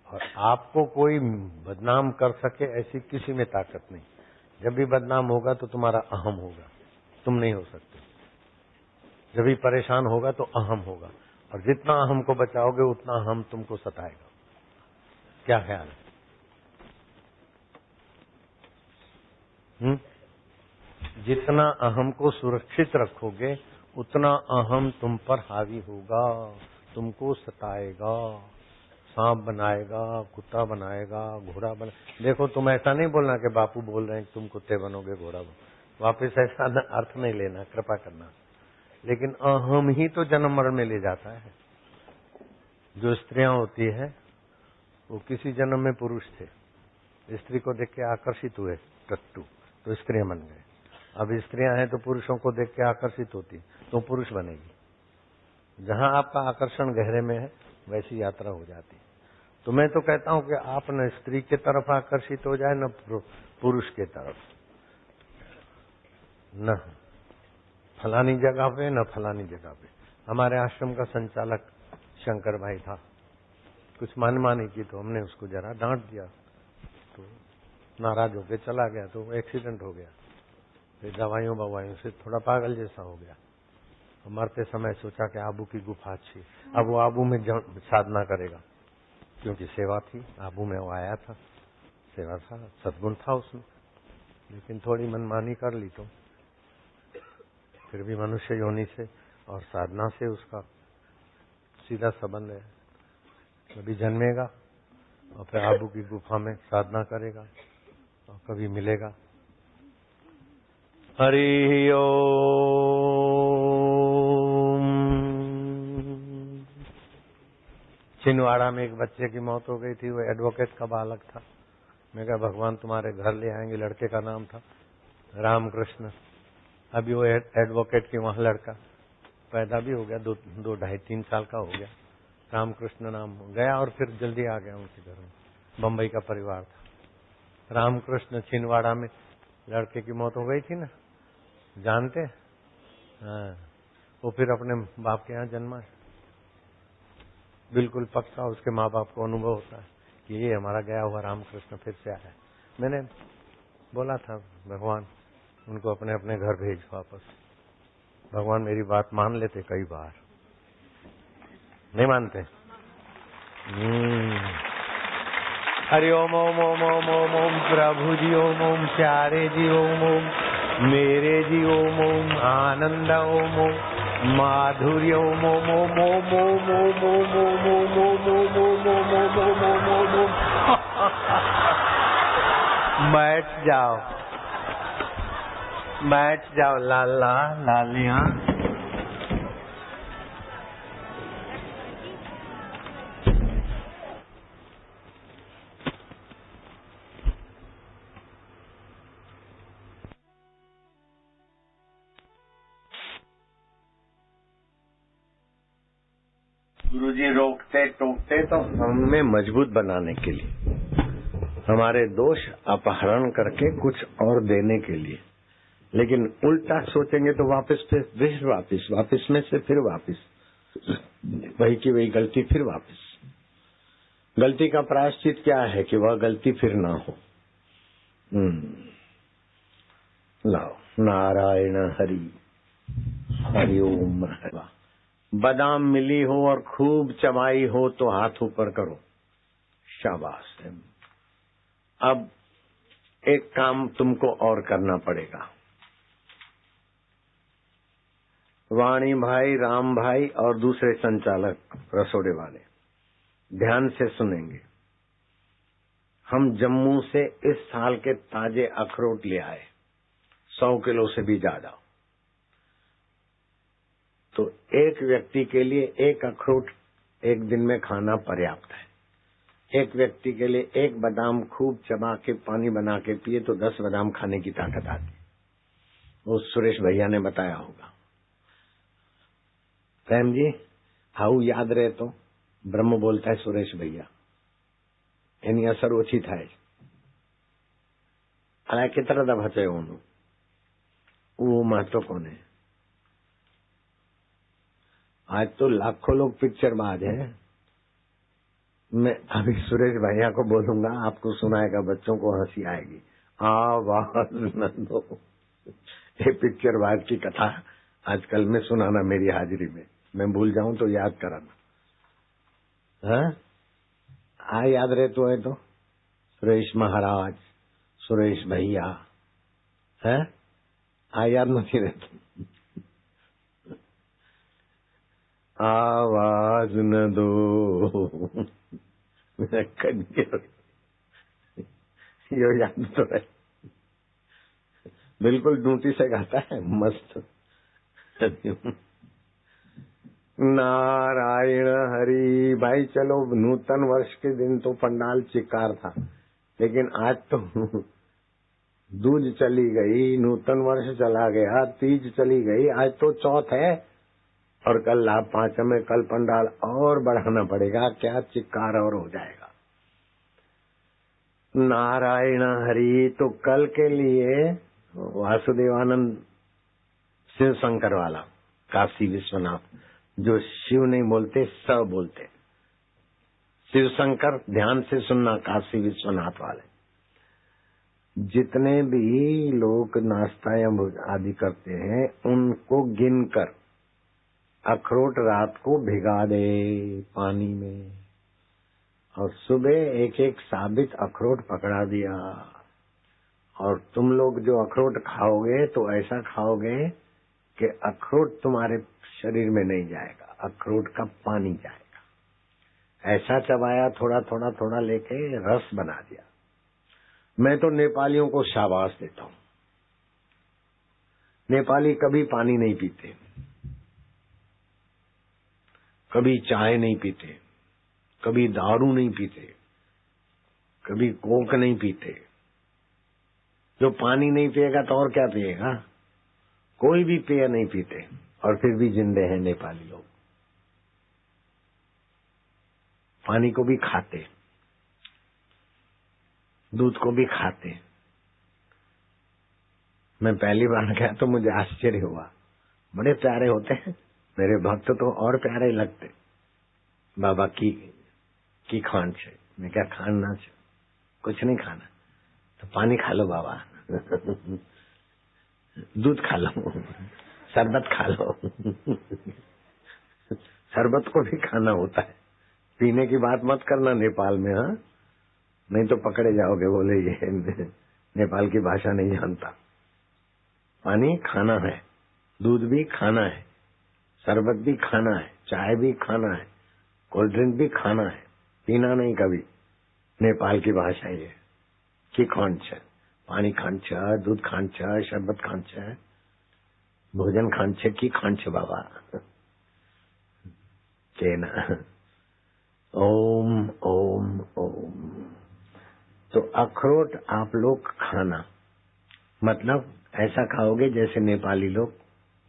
और आपको कोई बदनाम कर सके ऐसी किसी में ताकत नहीं। जब भी बदनाम होगा तो तुम्हारा अहम होगा, तुम नहीं हो सकते। जब भी परेशान होगा तो अहम होगा, और जितना अहम को बचाओगे उतना अहम तुमको सताएगा। क्या ख्याल है? जितना अहम को सुरक्षित रखोगे उतना अहम तुम पर हावी होगा, तुमको सताएगा, सांप बनाएगा, कुत्ता बनाएगा, घोड़ा बना। देखो तुम ऐसा नहीं बोलना कि बापू बोल रहे हैं कि तुम कुत्ते बनोगे, घोड़ा बनो, वापिस ऐसा अर्थ नहीं लेना, कृपा करना। लेकिन अहम ही तो जन्म मरण में ले जाता है। जो स्त्रियां होती है वो किसी जन्म में पुरुष थे, स्त्री को देख के आकर्षित हुए टट्टू, तो स्त्रियां बन गए। अब स्त्रियां हैं तो पुरुषों को देख के आकर्षित होती, तो पुरुष बनेगी। जहां आपका आकर्षण गहरे में है वैसी यात्रा हो जाती। तो मैं तो कहता हूं कि आप न स्त्री के तरफ आकर्षित हो जाए न पुरुष के तरफ, न फलानी जगह पे न फलानी जगह पे। हमारे आश्रम का संचालक शंकर भाई था, कुछ मनमानी की तो हमने उसको जरा डांट दिया, तो नाराज होके चला गया, तो एक्सीडेंट हो गया। फिर दवाइयों से थोड़ा पागल जैसा हो गया। मरते समय सोचा कि आबू की गुफा अच्छी, अब वो आबू में साधना करेगा, क्योंकि सेवा थी। आबू में वो आया था, सेवा था, सद्गुण था उसमें, लेकिन थोड़ी मनमानी कर ली तो फिर भी मनुष्य योनि से और साधना से उसका सीधा संबंध है। कभी जन्मेगा और फिर आबू की गुफा में साधना करेगा और कभी मिलेगा। हरि ओम। छिंदवाड़ा में एक बच्चे की मौत हो गई थी, वो एडवोकेट का बालक था। मैं कहा भगवान तुम्हारे घर ले आएंगे। लड़के का नाम था रामकृष्ण। अभी वो एडवोकेट के वहां लड़का पैदा भी हो गया, 2-2.5-3 साल का हो गया। रामकृष्ण नाम गया और फिर जल्दी आ गया उनके घर में। बम्बई का परिवार था। रामकृष्ण छिंदवाड़ा में लड़के की मौत हो गई थी ना, जानते? हाँ, वो फिर अपने बाप के यहाँ जन्मा है। बिल्कुल पक्का उसके माँ बाप को अनुभव होता है कि ये हमारा गया हुआ रामकृष्ण फिर से आया। मैंने बोला था भगवान उनको अपने अपने घर भेज वापस। भगवान मेरी बात मान लेते, कई बार नहीं मानते। हरि ओम ओम ओम ओम ओम ओम प्रभु जी ओम ओम प्यारे जी ओम ओम मेरे जी ओम ओम आनंद ओम ओम माधुर्य ओम ओम ओम ओम ओम ओम ओम ओम ओम ओम ओम ओम ओम ओम ओम। बैठ जाओ बैठ जाओ लाला लालिया। गुरुजी रोकते टोकते तो हमें मजबूत बनाने के लिए, हमारे दोष अपहरण करके कुछ और देने के लिए। लेकिन उल्टा सोचेंगे तो वापस वापस में से फिर वापस वही की वही गलती, फिर वापस। गलती का प्रायश्चित क्या है कि वह गलती फिर ना हो। लाओ नारायण हरि हरि ओम। बादाम मिली हो और खूब चबाई हो तो हाथ ऊपर करो, शाबाश। अब एक काम तुमको और करना पड़ेगा। वाणी भाई, राम भाई और दूसरे संचालक रसोड़े वाले ध्यान से सुनेंगे। हम जम्मू से इस साल के ताजे अखरोट ले आए, 100 किलो से भी ज्यादा। तो एक व्यक्ति के लिए एक अखरोट एक दिन में खाना पर्याप्त है। एक व्यक्ति के लिए एक बादाम खूब चबा के पानी बना के पिए तो 10 बादाम खाने की ताकत आती। वो सुरेश भैया ने बताया होगा। प्रेम जी हाउ याद रहे तो ब्रह्म बोलता है सुरेश भैया एनी असर ओછી થાય। अला केतरा दफा चयो हूं वो महत्व कोने। आज तो लाखों लोग पिक्चर बाज है। मैं अभी सुरेश भैया को बोलूंगा, आपको सुनाएगा, बच्चों को हंसी आएगी। आवाज न दो, ये पिक्चर बाज की कथा आजकल में सुनाना मेरी हाजिरी में। मैं भूल जाऊं तो याद कराना। हाँ याद रहे तो है तो सुरेश महाराज, सुरेश भैया है। हाँ याद नहीं रहती। आवाज न दो यो याद तो है, बिल्कुल ड्यूटी से गाता है मस्त। नारायण हरि भाई। चलो नूतन वर्ष के दिन तो पंडाल चिकार था, लेकिन आज तो दूज चली गई, नूतन वर्ष चला गया, तीज चली गई, आज तो चौथ है और कल लाभ पांचम में, कल पंडाल और बढ़ाना पड़ेगा। क्या चिकार और हो जाएगा। नारायण हरि। तो कल के लिए वासुदेवानंद शिव शंकर वाला काशी विश्वनाथ, जो शिव नहीं बोलते स बोलते, शिव शंकर ध्यान से सुनना। काशी विश्वनाथ वाले जितने भी लोग नाश्ता या आदि करते हैं उनको गिनकर अखरोट रात को भिगा दे पानी में और सुबह एक एक साबित अखरोट पकड़ा दिया। और तुम लोग जो अखरोट खाओगे तो ऐसा खाओगे कि अखरोट तुम्हारे शरीर में नहीं जाएगा, अखरोट का पानी जाएगा। ऐसा चबाया, थोड़ा थोड़ा थोड़ा लेके रस बना दिया। मैं तो नेपालियों को शाबाश देता हूँ। नेपाली कभी पानी नहीं पीते, कभी चाय नहीं पीते, कभी दारू नहीं पीते, कभी कोक नहीं पीते। जो पानी नहीं पिएगा तो और क्या पिएगा? कोई भी पेय नहीं पीते, और फिर भी जिंदे हैं नेपाली लोग। पानी को भी खाते, दूध को भी खाते। मैं पहली बार गया तो मुझे आश्चर्य हुआ, बड़े प्यारे होते हैं मेरे भक्त, तो और प्यारे लगते। बाबा की खान छे, मैं क्या खाना छे? कुछ नहीं खाना, तो पानी खा लो बाबा, दूध खा लो, शरबत खा लो। शरबत को भी खाना होता है, पीने की बात मत करना नेपाल में, हाँ, नहीं तो पकड़े जाओगे, बोले ये नेपाल की भाषा नहीं जानता। पानी खाना है, दूध भी खाना है, शरबत भी खाना है, चाय भी खाना है, कोल्ड ड्रिंक भी खाना है, पीना नहीं कभी। नेपाल की भाषा ये की खान छ, पानी खान छ, दूध खान छ, शरबत खान छ, भोजन खान छ, की खान छ बाबा के ना। ओम ओम ओम। तो अखरोट आप लोग खाना, मतलब ऐसा खाओगे जैसे नेपाली लोग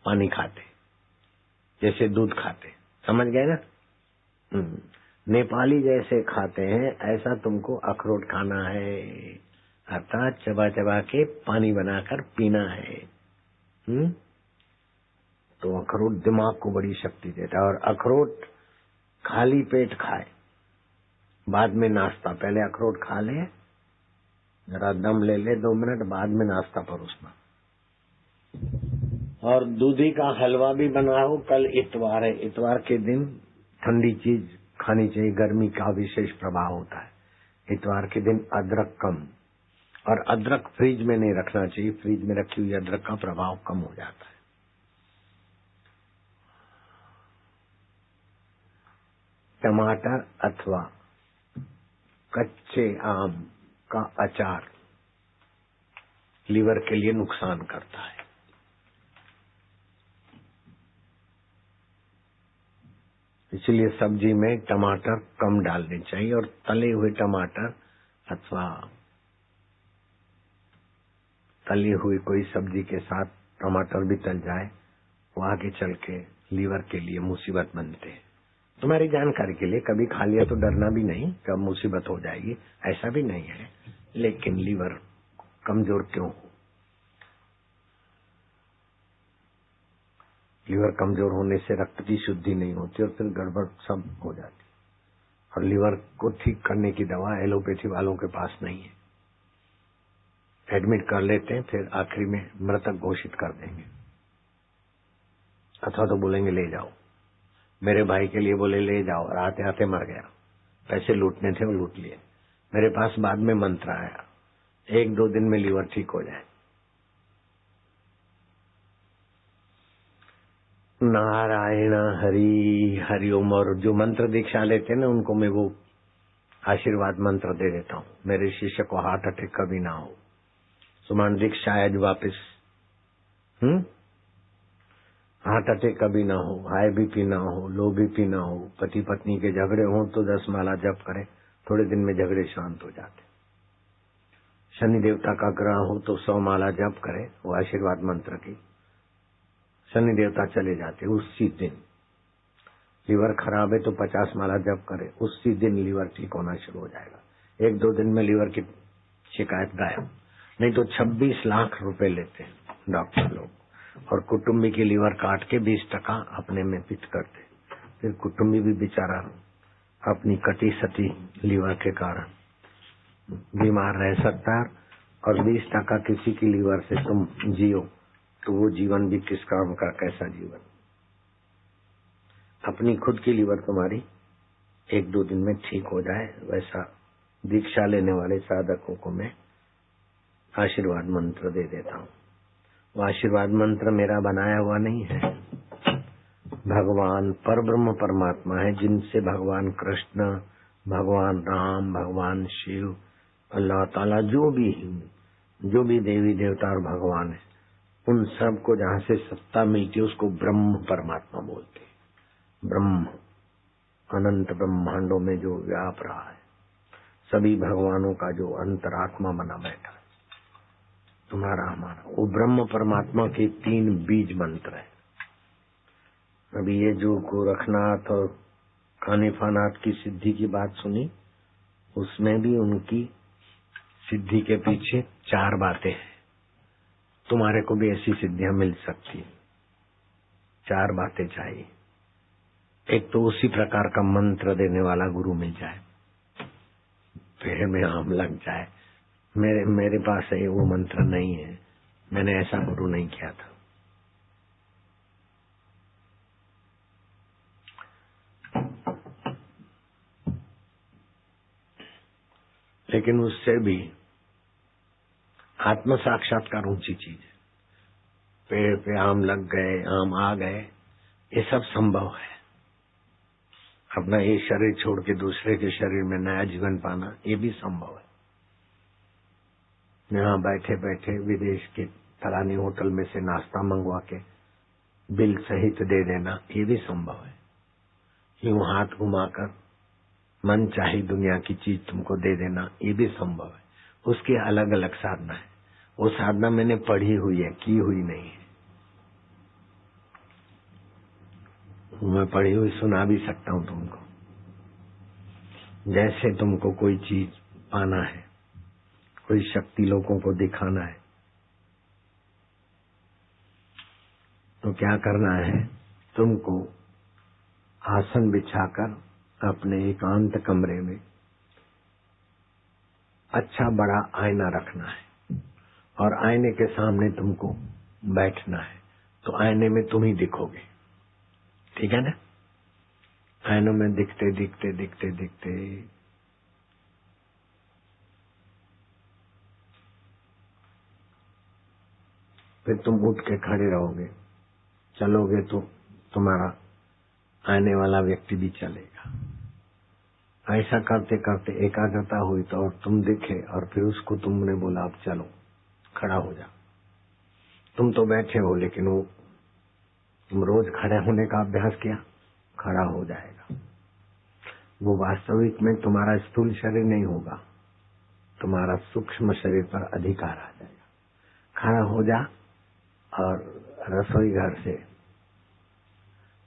पानी खाते, जैसे दूध खाते, समझ गए ना? नेपाली जैसे खाते हैं ऐसा तुमको अखरोट खाना है, अर्थात चबा चबा के पानी बनाकर पीना है। तो अखरोट दिमाग को बड़ी शक्ति देता है, और अखरोट खाली पेट खाए, बाद में नाश्ता। पहले अखरोट खा ले, जरा दम ले ले 2 मिनट, बाद में नाश्ता परोसना। और दूधी का हलवा भी बनाओ। कल इतवार है, इतवार के दिन ठंडी चीज खानी चाहिए, गर्मी का विशेष प्रभाव होता है। इतवार के दिन अदरक कम, और अदरक फ्रिज में नहीं रखना चाहिए, फ्रिज में रखी हुई अदरक का प्रभाव कम हो जाता है। टमाटर अथवा कच्चे आम का अचार लीवर के लिए नुकसान करता है। इसलिए सब्जी में टमाटर कम डालने चाहिए, और तले हुए टमाटर अथवा तली हुई कोई सब्जी के साथ टमाटर भी तल जाए, वो आगे चल के लीवर के लिए मुसीबत बनते हैं। तुम्हारी जानकारी के लिए, कभी खा लिया तो डरना भी नहीं, कब मुसीबत हो जाएगी ऐसा भी नहीं है, लेकिन लीवर कमजोर क्यों हो? लीवर कमजोर होने से रक्त की शुद्धि नहीं होती, और फिर गड़बड़ सब हो जाती। और लीवर को ठीक करने की दवा एलोपैथी वालों के पास नहीं है। एडमिट कर लेते हैं, फिर आखिरी में मृतक घोषित कर देंगे, अथवा तो बोलेंगे ले जाओ। मेरे भाई के लिए बोले ले जाओ, और आते आते मर गया। पैसे लूटने थे, वो लूट लिए। मेरे पास बाद में मंत्र आया, 1-2 दिन में लीवर ठीक हो जाए। नारायण हरि हरिओम। और जो मंत्र दीक्षा लेते हैं ना, उनको मैं वो आशीर्वाद मंत्र दे देता हूँ, मेरे शिष्य को हार्ट अटैक कभी ना हो, सुमन दीक्षा आज वापिस, हार्ट अटैक कभी ना हो, हाई बीपी ना हो, लो बीपी ना हो, पति पत्नी के झगड़े हों तो 10 माला जप करें, थोड़े दिन में झगड़े शांत हो जाते। शनि देवता का ग्रह हो तो 100 माला जप करें, वो आशीर्वाद मंत्र की, शनि देवता चले जाते उसी दिन। लीवर खराब है तो 50 माला जप करे, उसी दिन लीवर ठीक होना शुरू हो जाएगा। 1-2 दिन में लीवर की शिकायत गायब। नहीं तो 26 लाख रुपए लेते हैं डॉक्टर लोग, और कुटुंबी की लीवर काट के 20% अपने में पिट करते। फिर कुटुंबी भी बेचारा अपनी कटी सटी लीवर के कारण बीमार रह सकता है, और 20% किसी की लीवर से तुम जियो तो वो जीवन भी किस काम का, कैसा जीवन। अपनी खुद की लीवर तुम्हारी 1-2 दिन में ठीक हो जाए, वैसा दीक्षा लेने वाले साधकों को मैं आशीर्वाद मंत्र दे देता हूँ। वो आशीर्वाद मंत्र मेरा बनाया हुआ नहीं है, भगवान परब्रह्म परमात्मा है, जिनसे भगवान कृष्ण, भगवान राम, भगवान शिव, अल्लाह ताला, जो भी देवी देवता और भगवान है, उन सब को जहाँ से सत्ता मिलती है उसको ब्रह्म परमात्मा बोलते हैं। ब्रह्म अनंत ब्रह्मांडों में जो व्याप रहा है, सभी भगवानों का जो अंतरात्मा बना बैठा है, तुम्हारा हमारा, वो ब्रह्म परमात्मा के 3 बीज मंत्र है। अभी ये जो गोरखनाथ और कानिफानाथ की सिद्धि की बात सुनी, उसमें भी उनकी सिद्धि के पीछे 4 बातें हैं। तुम्हारे को भी ऐसी सिद्धियां मिल सकती, 4 बातें चाहिए। एक तो उसी प्रकार का मंत्र देने वाला गुरु मिल जाए, पेड़ में आम लग जाए। मेरे पास है वो मंत्र नहीं है, मैंने ऐसा गुरु नहीं किया था। लेकिन उससे भी आत्म साक्षात्कार ऊंची चीज है। पेड़ पे आम लग गए, आम आ गए, ये सब संभव है। अपना ये शरीर छोड़ के दूसरे के शरीर में नया जीवन पाना, ये भी संभव है। यहाँ बैठे बैठे विदेश के फलानी होटल में से नाश्ता मंगवा के बिल सहित दे देना, ये भी संभव है। यूं हाथ घुमाकर मन चाही दुनिया की चीज तुमको दे देना, ये भी संभव है। उसकी अलग अलग साधना है। वो साधना मैंने पढ़ी हुई है, की हुई नहीं है। मैं पढ़ी हुई सुना भी सकता हूँ तुमको। जैसे तुमको कोई चीज पाना है, कोई शक्ति लोगों को दिखाना है, तो क्या करना है? तुमको आसन बिछाकर अपने एकांत कमरे में अच्छा बड़ा आईना रखना है और आईने के सामने तुमको बैठना है। तो आईने में तुम ही दिखोगे, ठीक है ना? आईनों में दिखते दिखते दिखते दिखते फिर तुम उठ के खड़े रहोगे, चलोगे तो तुम्हारा आने वाला व्यक्ति भी चलेगा। ऐसा करते करते एकाग्रता हुई तो और तुम दिखे, और फिर उसको तुमने बोला अब चलो खड़ा हो जा। तुम तो बैठे हो, लेकिन वो तुम रोज खड़े होने का अभ्यास किया, खड़ा हो जाएगा। वो वास्तविक में तुम्हारा स्थूल शरीर नहीं होगा, तुम्हारा सूक्ष्म शरीर पर अधिकार आ जाएगा। खड़ा हो जा और रसोई घर से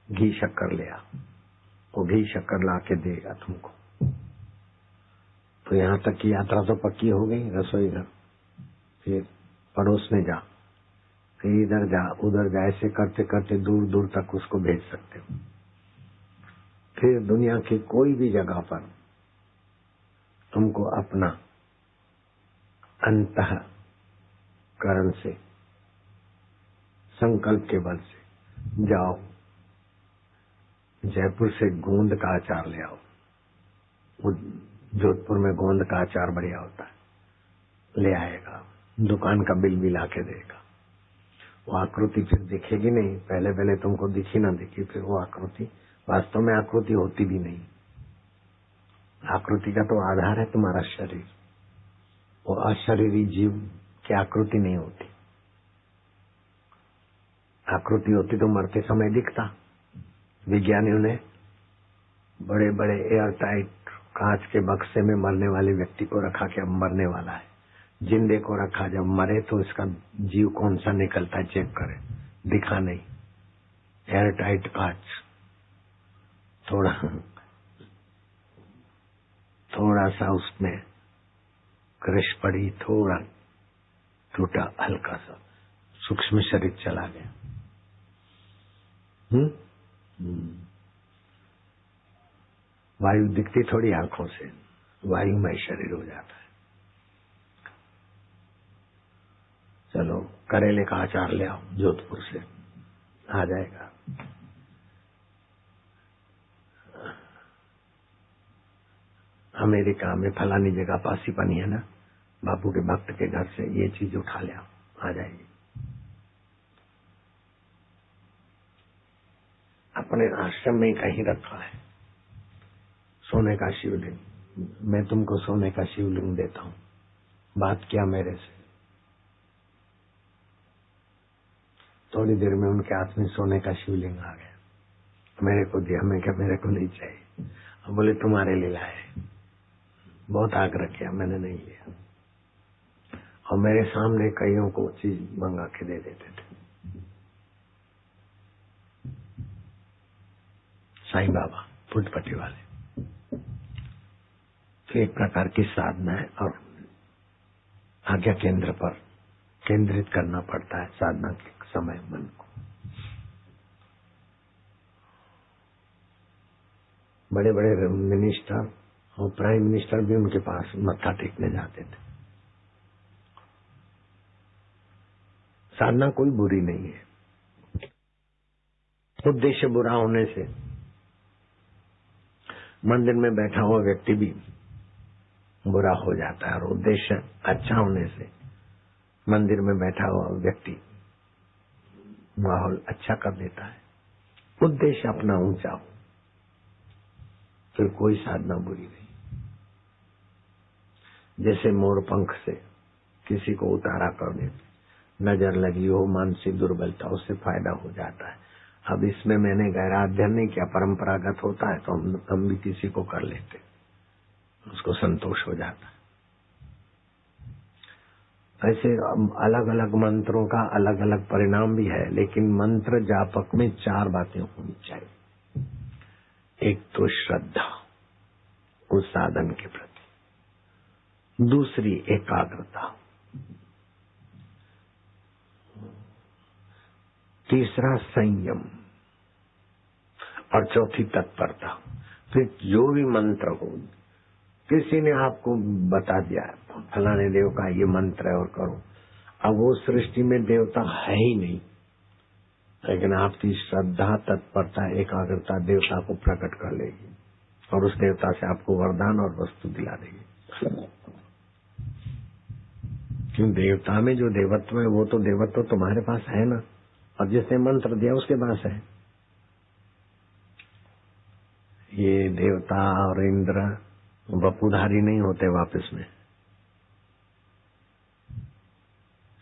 घी शक्कर ले आ। वो घी शक्कर ला के देगा तुमको। तो यहाँ तक की यात्रा तो पक्की हो गई, रसोई घर। फिर पड़ोस में जा, फिर इधर जा, उधर जा, ऐसे करते करते दूर दूर तक उसको भेज सकते हो। फिर दुनिया की कोई भी जगह पर तुमको अपना अंतःकरण से, संकल्प के बल से जाओ, जयपुर से गोंद का अचार ले आओ। वो जोधपुर में गोंद का अचार बढ़िया होता है, ले आएगा। दुकान का बिल भी ला के देगा। वो आकृति फिर दिखेगी नहीं, पहले पहले तुमको दिखी ना दिखी, फिर वो आकृति वास्तव में आकृति होती भी नहीं। आकृति का तो आधार है तुम्हारा शरीर। वो अशरीरी जीव की आकृति नहीं होती। आकृति होती तो मरते समय दिखता। विज्ञानियों ने बड़े बड़े एयर टाइट कांच के बक्से में मरने वाले व्यक्ति को रखा कि अब मरने वाला है। जिंदे को रखा, जब मरे तो इसका जीव कौन सा निकलता है चेक करे, दिखा नहीं। एयर टाइट कांच, थोड़ा सा उसमें क्रश पड़ी, थोड़ा टूटा, हल्का सा सूक्ष्म शरीर चला गया। वायु दिखती थोड़ी आंखों से, वायुमय शरीर हो जाता है। चलो करेले का अचार ले आओ, जोधपुर से आ जाएगा। अमेरिका में फलानी जगह पासी पानी है ना, बापू के भक्त के घर से ये चीज उठा ले आओ, आ जाएगी। अपने आश्रम में कहीं रखा है सोने का शिवलिंग। मैं तुमको सोने का शिवलिंग देता हूँ। बात किया मेरे से, थोड़ी देर में उनके हाथ में सोने का शिवलिंग आ गया। मेरे को दिया, मैं क्या मेरे को नहीं चाहिए। बोले तुम्हारे लिए लाए। बहुत आग्रह किया, मैंने नहीं लिया। और मेरे सामने कईयों को चीज मंगा के दे देते थे। साईं बाबा फुटपट्टी वाले। तो एक प्रकार की साधना है और आज्ञा केंद्र पर केंद्रित करना पड़ता है साधना के समय मन को। बड़े बड़े मिनिस्टर और प्राइम मिनिस्टर भी उनके पास मत्था टेकने जाते थे। साधना कोई बुरी नहीं है। उद्देश्य बुरा होने से मंदिर में बैठा हुआ व्यक्ति भी बुरा हो जाता है, और उद्देश्य अच्छा होने से मंदिर में बैठा हुआ व्यक्ति माहौल अच्छा कर देता है। उद्देश्य अपना ऊंचा हो फिर कोई साधना बुरी नहीं। जैसे मोर पंख से किसी को उतारा करने नजर लगी हो, मानसिक दुर्बलता, उससे फायदा हो जाता है। अब इसमें मैंने गहरा अध्ययन नहीं किया, परंपरागत होता है तो हम भी किसी को कर लेते, उसको संतोष हो जाता है। ऐसे अलग अलग मंत्रों का अलग अलग परिणाम भी है, लेकिन मंत्र जापक में 4 बातें होनी चाहिए। एक तो श्रद्धा उस साधन के प्रति, दूसरी एकाग्रता, तीसरा संयम और चौथी तत्परता। फिर जो भी मंत्र हो, किसी ने आपको बता दिया फलाने देव का ये मंत्र है और करो, अब वो सृष्टि में देवता है ही नहीं, लेकिन आपकी श्रद्धा, तत्परता, एकाग्रता देवता को प्रकट कर लेगी और उस देवता से आपको वरदान और वस्तु दिला देगी। क्यों? देवता में जो देवत्व है वो तो देवत्व तुम्हारे पास है ना, और जिसने मंत्र दिया उसके पास है। ये देवता और इंद्र वपुधारी नहीं होते वापस में,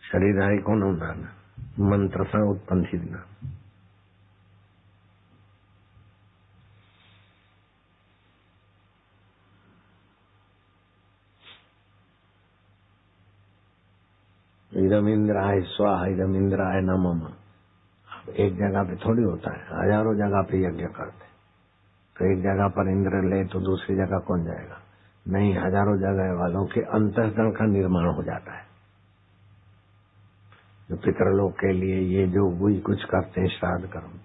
शरीरधारी कौन होता ना, मंत्र से उत्पन्न ही ना। इदम इंद्राय स्वाहा, इदम इंद्राय नमः। एक जगह पे थोड़ी होता है, हजारों जगह पे यज्ञ करते। तो एक जगह पर इंद्र ले तो दूसरी जगह कौन जाएगा? नहीं, हजारों जगह वालों के अंतःकरण का निर्माण हो जाता है। जो पितरलोक के लिए ये जो वही कुछ करते हैं, श्राद्ध कर्म,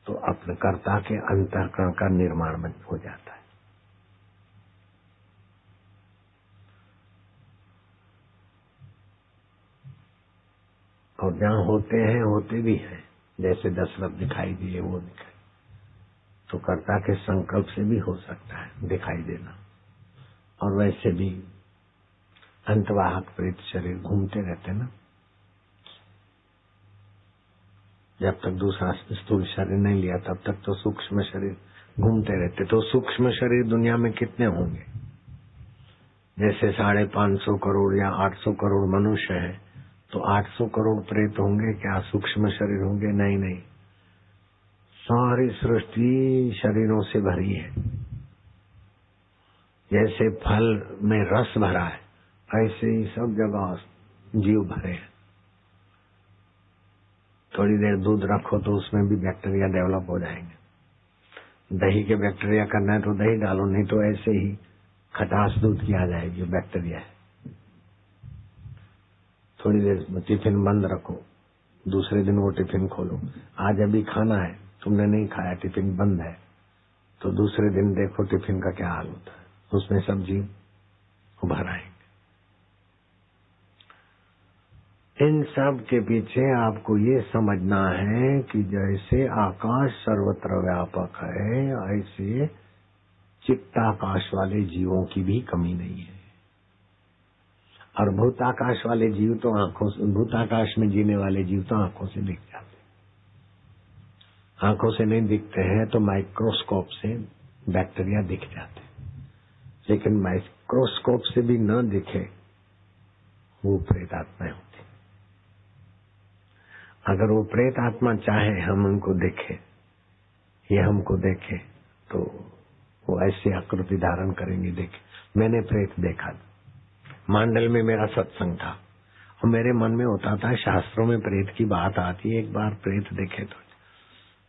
तो अपने कर्ता के अंतःकरण का निर्माण हो जाता है। और जहाँ होते हैं, होते भी हैं, जैसे दशरथ दिखाई दिए, वो दिखाई, तो कर्ता के संकल्प से भी हो सकता है दिखाई देना। और वैसे भी अंतवाहक प्रेत शरीर घूमते रहते ना, जब तक दूसरा स्थूल शरीर नहीं लिया तब तक तो सूक्ष्म शरीर घूमते रहते। तो सूक्ष्म शरीर दुनिया में कितने होंगे? जैसे 550 करोड़ या 800 करोड़ मनुष्य है, तो 800 करोड़ प्रेत होंगे क्या? सूक्ष्म शरीर होंगे? नहीं नहीं, सारी सृष्टि शरीरों से भरी है। जैसे फल में रस भरा है, ऐसे ही सब जगह जीव भरे हैं। थोड़ी देर दूध रखो तो उसमें भी बैक्टीरिया डेवलप हो जाएंगे। दही के बैक्टीरिया करना है तो दही डालो, नहीं तो ऐसे ही खटास दूध की आ जाएगी, बैक्टीरिया है। थोड़ी देर टिफिन बंद रखो, दूसरे दिन वो टिफिन खोलो। आज अभी खाना है, तुमने नहीं खाया, टिफिन बंद है, तो दूसरे दिन देखो टिफिन का क्या हाल होता है, उसमें सब जीव उभर आएंगे। इन सब के पीछे आपको ये समझना है कि जैसे आकाश सर्वत्र व्यापक है, ऐसे चित्ताकाश वाले जीवों की भी कमी नहीं है। और भूताकाश वाले जीव तो आंखों से, भूताकाश में जीने वाले जीव तो आंखों से दिख जाते। आंखों से नहीं दिखते हैं तो माइक्रोस्कोप से बैक्टीरिया दिख जाते, लेकिन माइक्रोस्कोप से भी न दिखे वो प्रेत आत्माएं होती। अगर वो प्रेत आत्मा चाहे हम उनको देखें, ये हमको देखे, तो वो ऐसी आकृति धारण करेंगे। देखे, मैंने प्रेत देखा। मांडल में मेरा सत्संग था और मेरे मन में होता था, शास्त्रों में प्रेत की बात आती है, एक बार प्रेत देखे तो।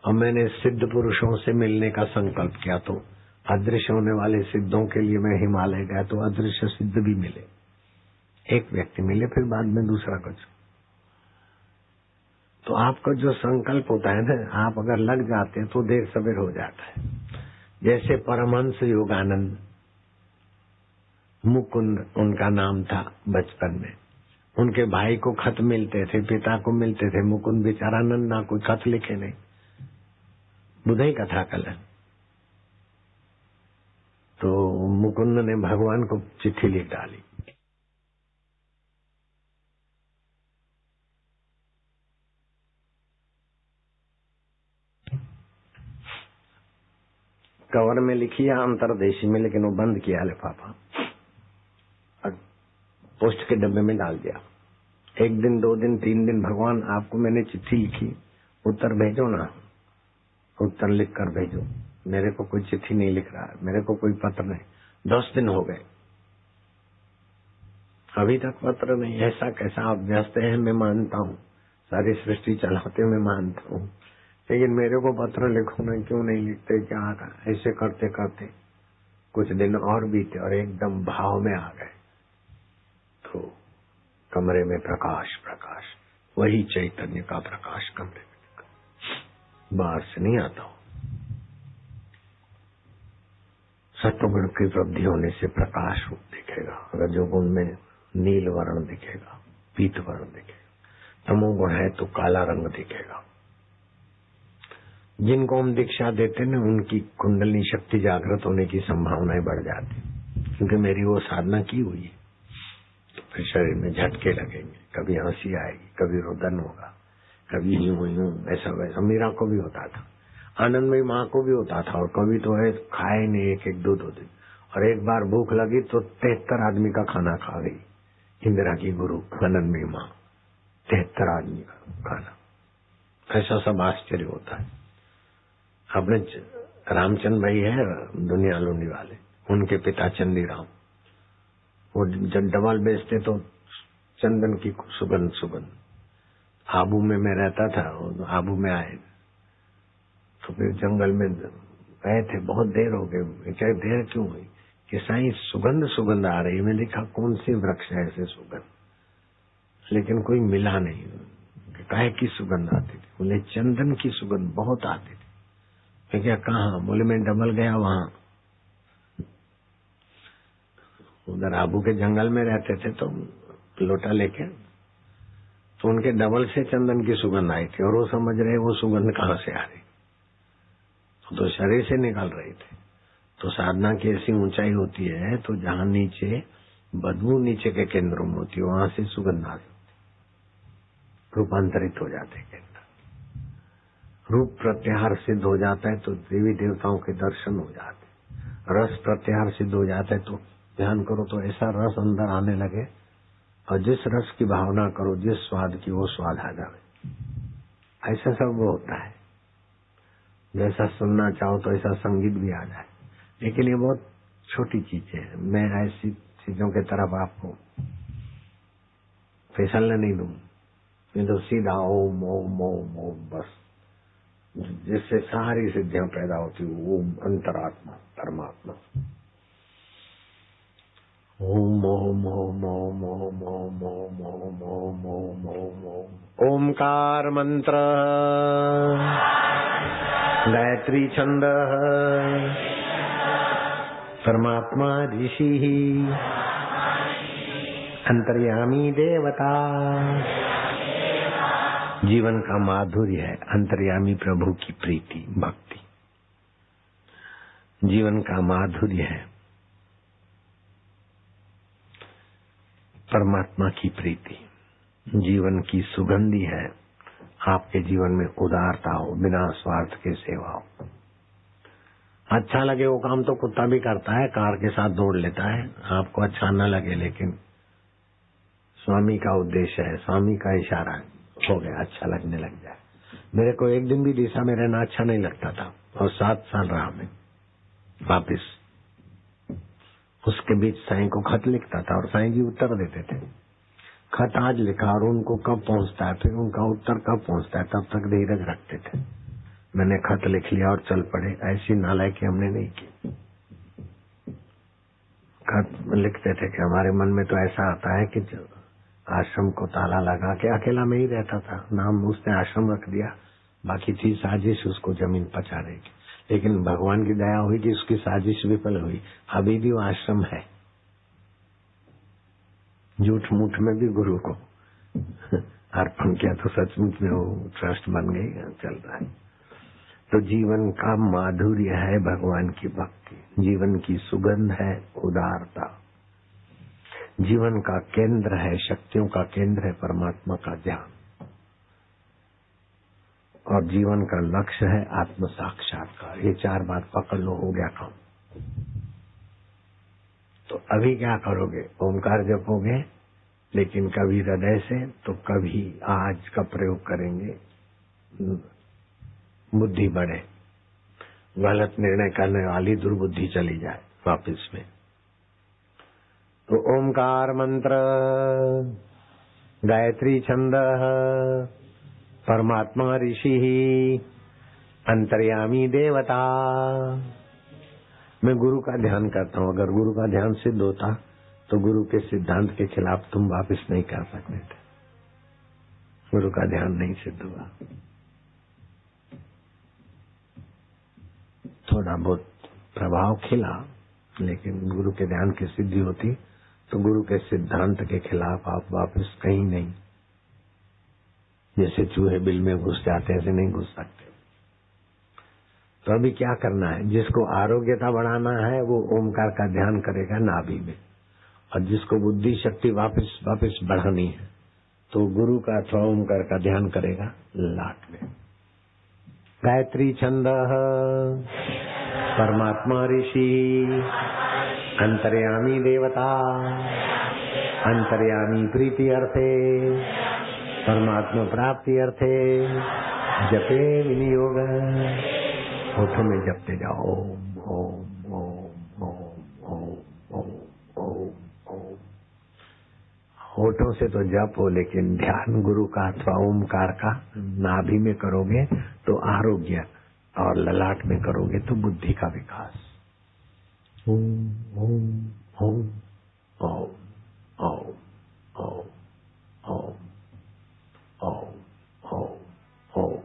और मैंने सिद्ध पुरुषों से मिलने का संकल्प किया, तो अदृश्य होने वाले सिद्धों के लिए मैं हिमालय गया तो अदृश्य सिद्ध भी मिले। एक व्यक्ति मिले, फिर बाद में दूसरा कुछ। तो आपका जो संकल्प होता है ना, आप अगर लग जाते हैं तो देर सवेर हो जाता है। जैसे परमहंस योगानंद, मुकुंद उनका नाम था, बचपन में उनके भाई को खत मिलते थे, पिता को मिलते थे। मुकुंद बेचारा नन्ना, कोई खत लिखे नहीं। बुधई कथा कलन। तो मुकुंद ने भगवान को चिट्ठी लिख डाली। कवर में लिखी है अंतरदेशी में, लेकिन वो बंद किया लिफाफा और पोस्ट के डब्बे में डाल दिया। एक दिन, 2 दिन, 3 दिन, भगवान आपको मैंने चिट्ठी लिखी, उत्तर भेजो ना, उत्तर लिख कर भेजो। मेरे को कोई चिट्ठी नहीं लिख रहा है, मेरे को कोई पत्र नहीं। 10 दिन हो गए, अभी तक पत्र नहीं। ऐसा कैसा आप व्यस्त हैं, मैं मानता हूँ, सारी सृष्टि चलाते मैं मानता हूँ, लेकिन मेरे को पत्र लिखो ना, क्यों नहीं लिखते, क्या? ऐसे करते करते कुछ दिन और बीते और एकदम भाव में आ गए। तो कमरे में प्रकाश, प्रकाश, वही चैतन्य का प्रकाश कमरे में निकला, बाहर से नहीं आता हो। सत्वगुण की वृद्धि होने से प्रकाश रूप दिखेगा। अगर जो गुण में नील वर्ण दिखेगा, पीत वर्ण दिखेगा। तमोगुण है तो काला रंग दिखेगा। जिनको हम दीक्षा देते ना, उनकी कुंडली शक्ति जागृत होने की संभावनाएं बढ़ जाती, क्योंकि मेरी वो साधना की हुई है। तो फिर शरीर में झटके लगेंगे, कभी हंसी आएगी, कभी रोदन होगा, कभी यूं यूं, ऐसा वैसा। मीरा को भी होता था, आनंदमयी माँ को भी होता था। और कभी तो है खाए नहीं, 1-1, 2-2 दिन। और एक बार भूख लगी तो 73 आदमी का खाना खा गई इंदिरा की गुरु आनंदमयी माँ। 73 आदमी का खाना, ऐसा सब आश्चर्य होता है। अपने रामचंद्र भाई है दुनिया लूंडी वाले, उनके पिता चंदीराम, वो जब डबल बेचते तो चंदन की सुगंध। आबू में मैं रहता था, आबू में आए तो फिर जंगल में गए थे, बहुत देर हो गई। क्या देर क्यों हुई? कि साईं सुगंध आ रही है। मैं देखा कौन सी वृक्ष है ऐसे सुगंध, लेकिन कोई मिला नहीं। काहे की सुगंध आती थी? बोले चंदन की सुगंध बहुत आती थी। मैं क्या कहा? बोले मैं डबल गया वहां, उधर आबू के जंगल में रहते थे, तो लोटा लेके, तो उनके डबल से चंदन की सुगंध आई थी। और वो समझ रहे वो सुगंध कहाँ से आ रही, तो शरीर से निकल रही थी। तो साधना की ऐसी ऊंचाई होती है, तो जहां नीचे बदबू नीचे के केंद्रों में होती है, वहां से सुगंध आती, रूपांतरित हो जाते केंद्र। रूप प्रत्याहार सिद्ध हो जाता है तो देवी देवताओं के दर्शन हो जाते। रस प्रत्याहार सिद्ध हो जाता है तो ध्यान करो तो ऐसा रस अंदर आने लगे, और जिस रस की भावना करो, जिस स्वाद की, वो स्वाद आ जाए। ऐसा सब वो होता है। जैसा सुनना चाहो तो ऐसा संगीत भी आ जाए। लेकिन ये बहुत छोटी चीजें हैं। मैं ऐसी चीजों के तरफ आपको फिसलने नहीं दूं। ये तो सीधा ओम ओम ओम ओम, बस जिससे सारी सिद्धियां पैदा होती। ओम अंतरात्मा परमात्मा। ओम ओम ओम ओम ओम ओम ओम ओम ओम ओम ओम ओम। ओमकार मंत्र, गायत्री छंद, परमात्मा ऋषि, अंतर्यामी देवता। जीवन का माधुर्य है अंतर्यामी प्रभु की प्रीति भक्ति। जीवन का माधुर्य है परमात्मा की प्रीति। जीवन की सुगंधी है आपके जीवन में उदारता हो, बिना स्वार्थ के सेवा हो। अच्छा लगे वो काम तो कुत्ता भी करता है, कार के साथ दौड़ लेता है। आपको अच्छा न लगे, लेकिन स्वामी का उद्देश्य है, स्वामी का इशारा है, हो गया, अच्छा लगने लग जाए। मेरे को एक दिन भी दिशा में रहना अच्छा नहीं लगता था, और 7 साल रहा मैं। वापिस। उसके बीच साईं को खत लिखता था और साईं जी उत्तर देते थे। खत आज लिखा और उनको कब पहुंचता है, फिर उनका उत्तर कब पहुंचता है, तब तक धीरज रखते थे। मैंने खत लिख लिया और चल पड़े, ऐसी नालायकी हमने नहीं की। खत लिखते थे कि हमारे मन में तो ऐसा आता है कि आश्रम को ताला लगा के अकेला में ही रहता था, नाम उसने आश्रम रख दिया, बाकी थी साजिश उसको जमीन पचाने की। लेकिन भगवान की दया हुई कि उसकी साजिश विफल हुई, अभी भी वो आश्रम है। झूठ मूठ में भी गुरु को अर्पण किया तो सचमुच में वो ट्रस्ट बन गई, चल रहा है। तो जीवन का माधुर्य है भगवान की भक्ति, जीवन की सुगंध है उदारता, जीवन का केंद्र है, शक्तियों का केंद्र है परमात्मा का ध्यान, और जीवन का लक्ष्य है आत्म साक्षात्कार। ये 4 बात पकड़ लो, हो गया काम। तो अभी क्या करोगे? ओमकार जपोगे, लेकिन कभी हृदय से तो कभी आज का प्रयोग करेंगे, बुद्धि बढ़े, गलत निर्णय करने वाली दुर्बुद्धि चली जाए वापिस में। तो ओमकार मंत्र, गायत्री छंद, परमात्मा ऋषि, अंतर्यामी देवता। मैं गुरु का ध्यान करता हूँ। अगर गुरु का ध्यान सिद्ध होता तो गुरु के सिद्धांत के खिलाफ तुम वापिस नहीं कर सकते थे। गुरु का ध्यान नहीं सिद्ध हुआ, थोड़ा बहुत प्रभाव खिला, लेकिन गुरु के ध्यान की सिद्धि होती तो गुरु के सिद्धांत के खिलाफ आप वापस कहीं नहीं, जैसे चूहे बिल में घुस जाते हैं ऐसे नहीं घुस सकते। तो अभी क्या करना है? जिसको आरोग्यता बढ़ाना है वो ओमकार का ध्यान करेगा नाभि में, और जिसको बुद्धि शक्ति वापस बढ़ानी है तो गुरु का अथवा ओमकार का ध्यान करेगा लाट में। गायत्री छंद, परमात्मा ऋषि, अंतर्यामी देवता, अंतर्यामी प्रीति अर्थे, परमात्मा प्राप्ति अर्थे, जपे विनियोग। होठों में जपते जाओ ओम ओम ओम ओम ओम ओम ओम ओम। होठों से तो जप हो, लेकिन ध्यान गुरु का अथवा ओमकार का नाभि में करोगे तो आरोग्य, और ललाट में करोगे तो बुद्धि का विकास। ओम ओम ओम ओम ओम ओम ओम ओम ओम ओम ओम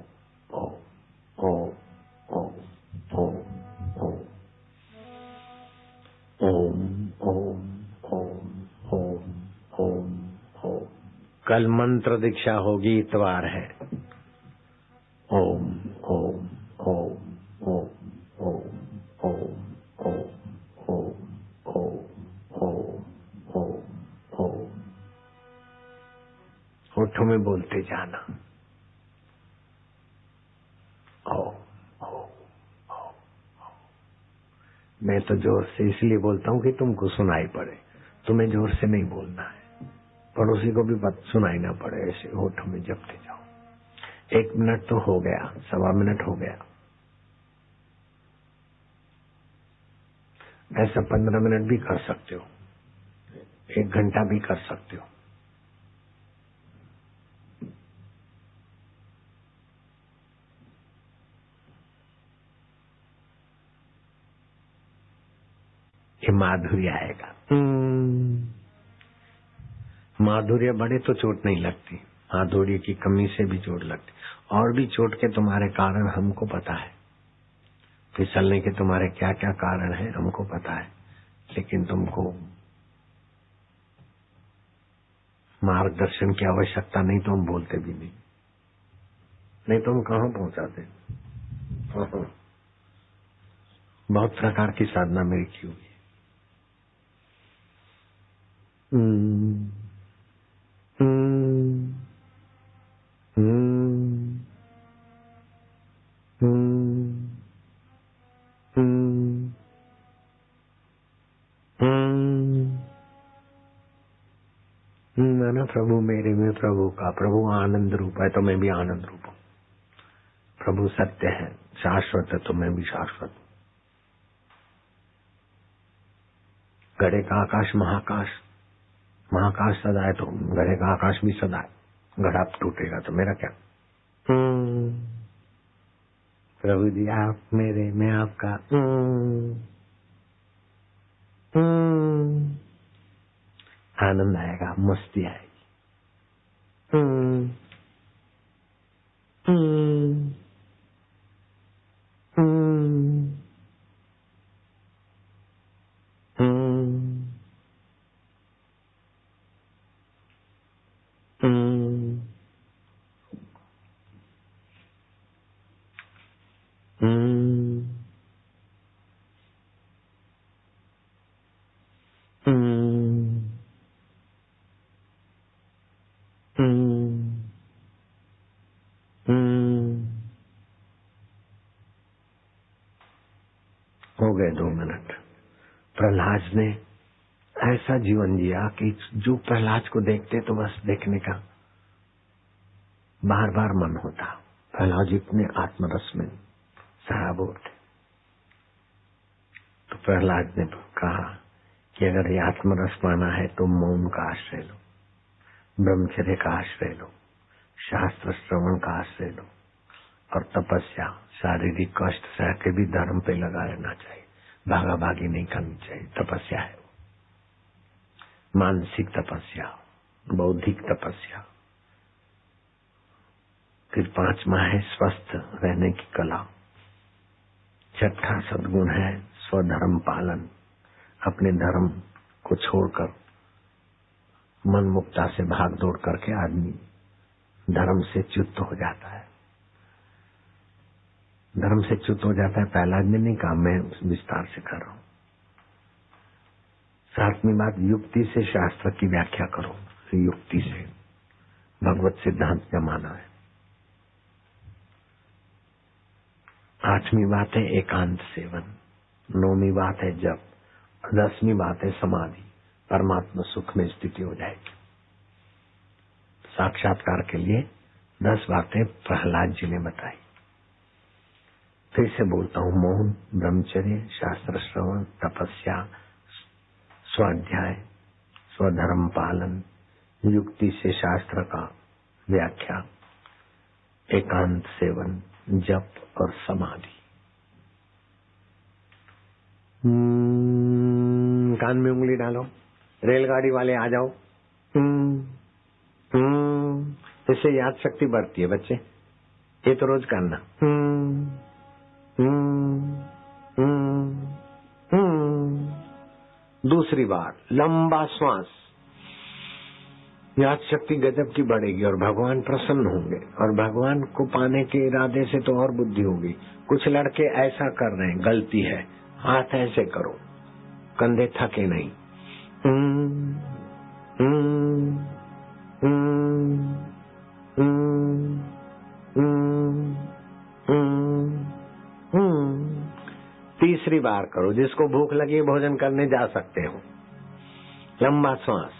ओम ओम ओम ओम ओम ओम ओम। कल मंत्र दीक्षा होगी, इतवार है। ओम ओम ओम ओम ओम ओम ओम ओम ओम ओम ओम ओम। होठों में बोलते जाना ओम ओम ओम। मैं तो जोर से इसलिए बोलता हूँ कि तुमको सुनाई पड़े, तुम्हें जोर से नहीं बोलना है, पड़ोसी को भी सुनाई ना पड़े। ऐसे होठों में जपते जाओ। 1 मिनट तो हो गया, 1.25 मिनट हो गया, ऐसा 15 मिनट भी कर सकते हो, 1 घंटा भी कर सकते हो। ये माधुर्य आएगा। माधुर्य बढ़े तो चोट नहीं लगती, माधुर्य की कमी से भी चोट लगती। और भी चोट के तुम्हारे कारण हमको पता है, फिसलने के तुम्हारे क्या क्या कारण है हमको पता है, लेकिन तुमको मार्गदर्शन की आवश्यकता नहीं तो हम बोलते भी नहीं तो हम कहाँ पहुंचाते। बहुत प्रकार की साधना मेरी की हुई है। ना प्रभु मेरे में प्रभु का, प्रभु आनंद रूप है तो मैं भी आनंद रूप हूँ। प्रभु सत्य है, शाश्वत है तो मैं भी शाश्वत हूँ। घड़े का आकाश महाकाश, महाकाश सदा है तो घड़े का आकाश भी सदा है। घड़ा टूटेगा तो मेरा क्या। प्रभु जी आप मेरे, मैं आपका। आनंद आएगा, मस्ती आएगी। हो गए 2 मिनट। प्रहलाद ने ऐसा जीवन जिया कि जो प्रहलाद को देखते तो बस देखने का बार बार मन होता। प्रहलाद जी इतने आत्मरस में सराबोर थे। तो प्रहलाद ने कहा कि अगर ये आत्मरस पाना है तो मौन का आश्रय लो, ब्रह्मचर्य का आश्रय लो, शास्त्र श्रवण का आश्रय लो और तपस्या, शारीरिक कष्ट सह के भी धर्म पे लगा रहना चाहिए। भागा भागी नहीं करनी चाहिए। तपस्या है, मानसिक तपस्या, बौद्धिक तपस्या। फिर 5वां है स्वस्थ रहने की कला। 6ठा सद्गुण है स्वधर्म पालन। अपने धर्म को छोड़कर मन मुक्ता से भाग दौड़ करके आदमी धर्म से च्युत हो जाता है। धर्म से च्युत हो जाता है। प्रहलाद ने नहीं कहा, मैं विस्तार से कर रहा हूं। 7वीं बात, युक्ति से शास्त्र की व्याख्या करो। युक्ति से भगवत सिद्धांत जमाना है। 8वीं बात है एकांत सेवन। 9वीं बात है जप। 10वीं बात है समाधि। परमात्मा सुख में स्थिति हो जाएगी। साक्षात्कार के लिए 10 बातें प्रहलाद जी ने बताई। फिर से बोलता हूँ, मौन, ब्रह्मचर्य, शास्त्र श्रवण, तपस्या, स्वाध्याय, स्वधर्म पालन, युक्ति से शास्त्र का व्याख्या, एकांत सेवन, जप और समाधि। कान में उंगली डालो। रेलगाड़ी वाले आ जाओ। इससे याद शक्ति बढ़ती है बच्चे। ये तो रोज करना। दूसरी बार लंबा श्वास। याद शक्ति गजब की बढ़ेगी और भगवान प्रसन्न होंगे। और भगवान को पाने के इरादे से तो और बुद्धि होगी। कुछ लड़के ऐसा कर रहे हैं, गलती है। हाथ ऐसे करो, कंधे थके नहीं। तीसरी बार करो। जिसको भूख लगी भोजन करने जा सकते हो। लंबा श्वास।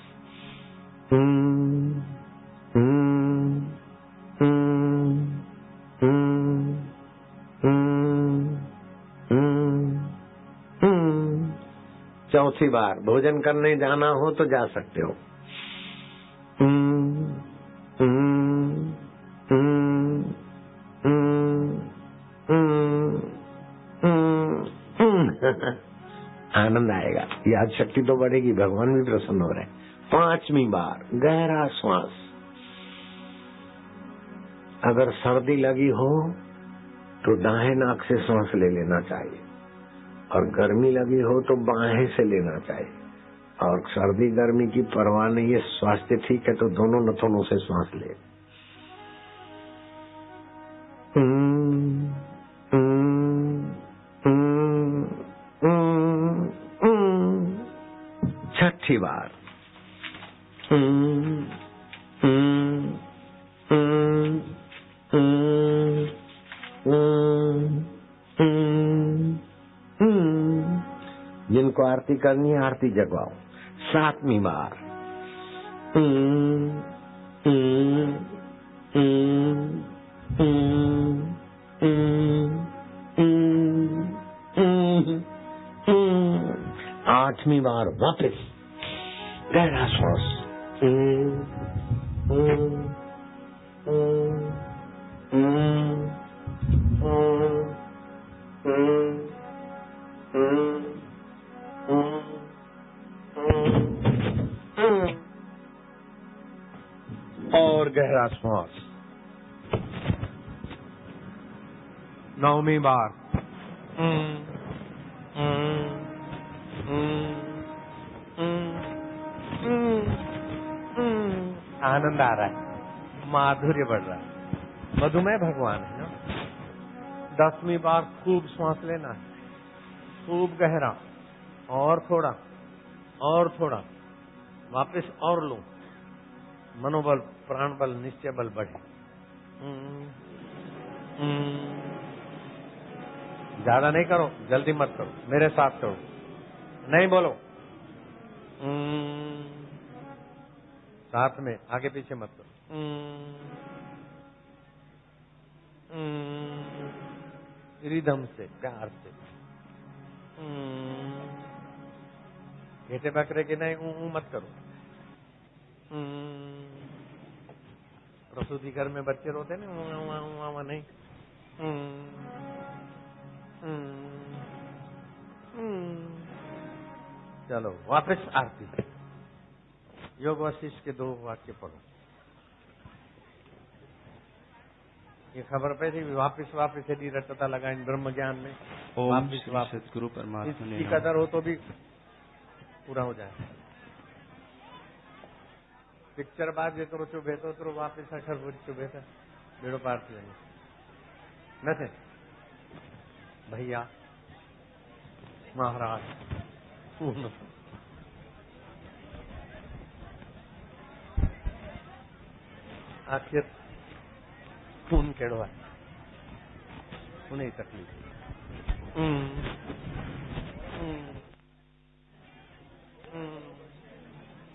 चौथी बार भोजन करने जाना हो तो जा सकते हो। आनंद आएगा, याद शक्ति तो बढ़ेगी, भगवान भी प्रसन्न हो रहे। 5वीं बार गहरा श्वास। अगर सर्दी लगी हो तो दाहिने नाक से सांस ले लेना चाहिए और गर्मी लगी हो तो बाएं से लेना चाहिए। और सर्दी गर्मी की परवाह नहीं है, स्वास्थ्य ठीक है तो दोनों नथुनों से सांस ले। छठी बार जिनको आरती करनी है आरती जगवाओ। 7वीं बार 8वीं बार वापस गहरा श्वास। और गहरा श्वास। 9वीं बार। आनंद आ रहा है, माधुर्य बढ़ रहा है, मधुमेह भगवान है ना। 10वीं बार खूब श्वास लेना है, खूब गहरा, और थोड़ा, और थोड़ा, वापस और लो, मनोबल, प्राण बल, निश्चय बल बढ़े। ज्यादा नहीं करो, जल्दी मत करो, मेरे साथ करो, नहीं बोलो, साथ में, आगे पीछे मत करो। रिदम से, प्यार से। घेटे बकरे के नहीं मत करो। प्रसूति घर में बच्चे रोते ना, नहीं। चलो वापस आरती। योग वशिष्ठ के 2 वाक्य पढ़ो। ये खबर पे थी, वापिस यदि रटता लगा इन ब्रह्म ज्ञान में, ओम श्री सद्गुरु परमात्मा ने इसकी कदर हो तो भी पूरा हो जाए। पिक्चर बाद जे करो चुभे तो वापिस अखर चुभे था बेड़ो पार थी वही न थे भैया महाराज पूर्ण आखिर खून केड़ो है, उन्हें तकलीफ।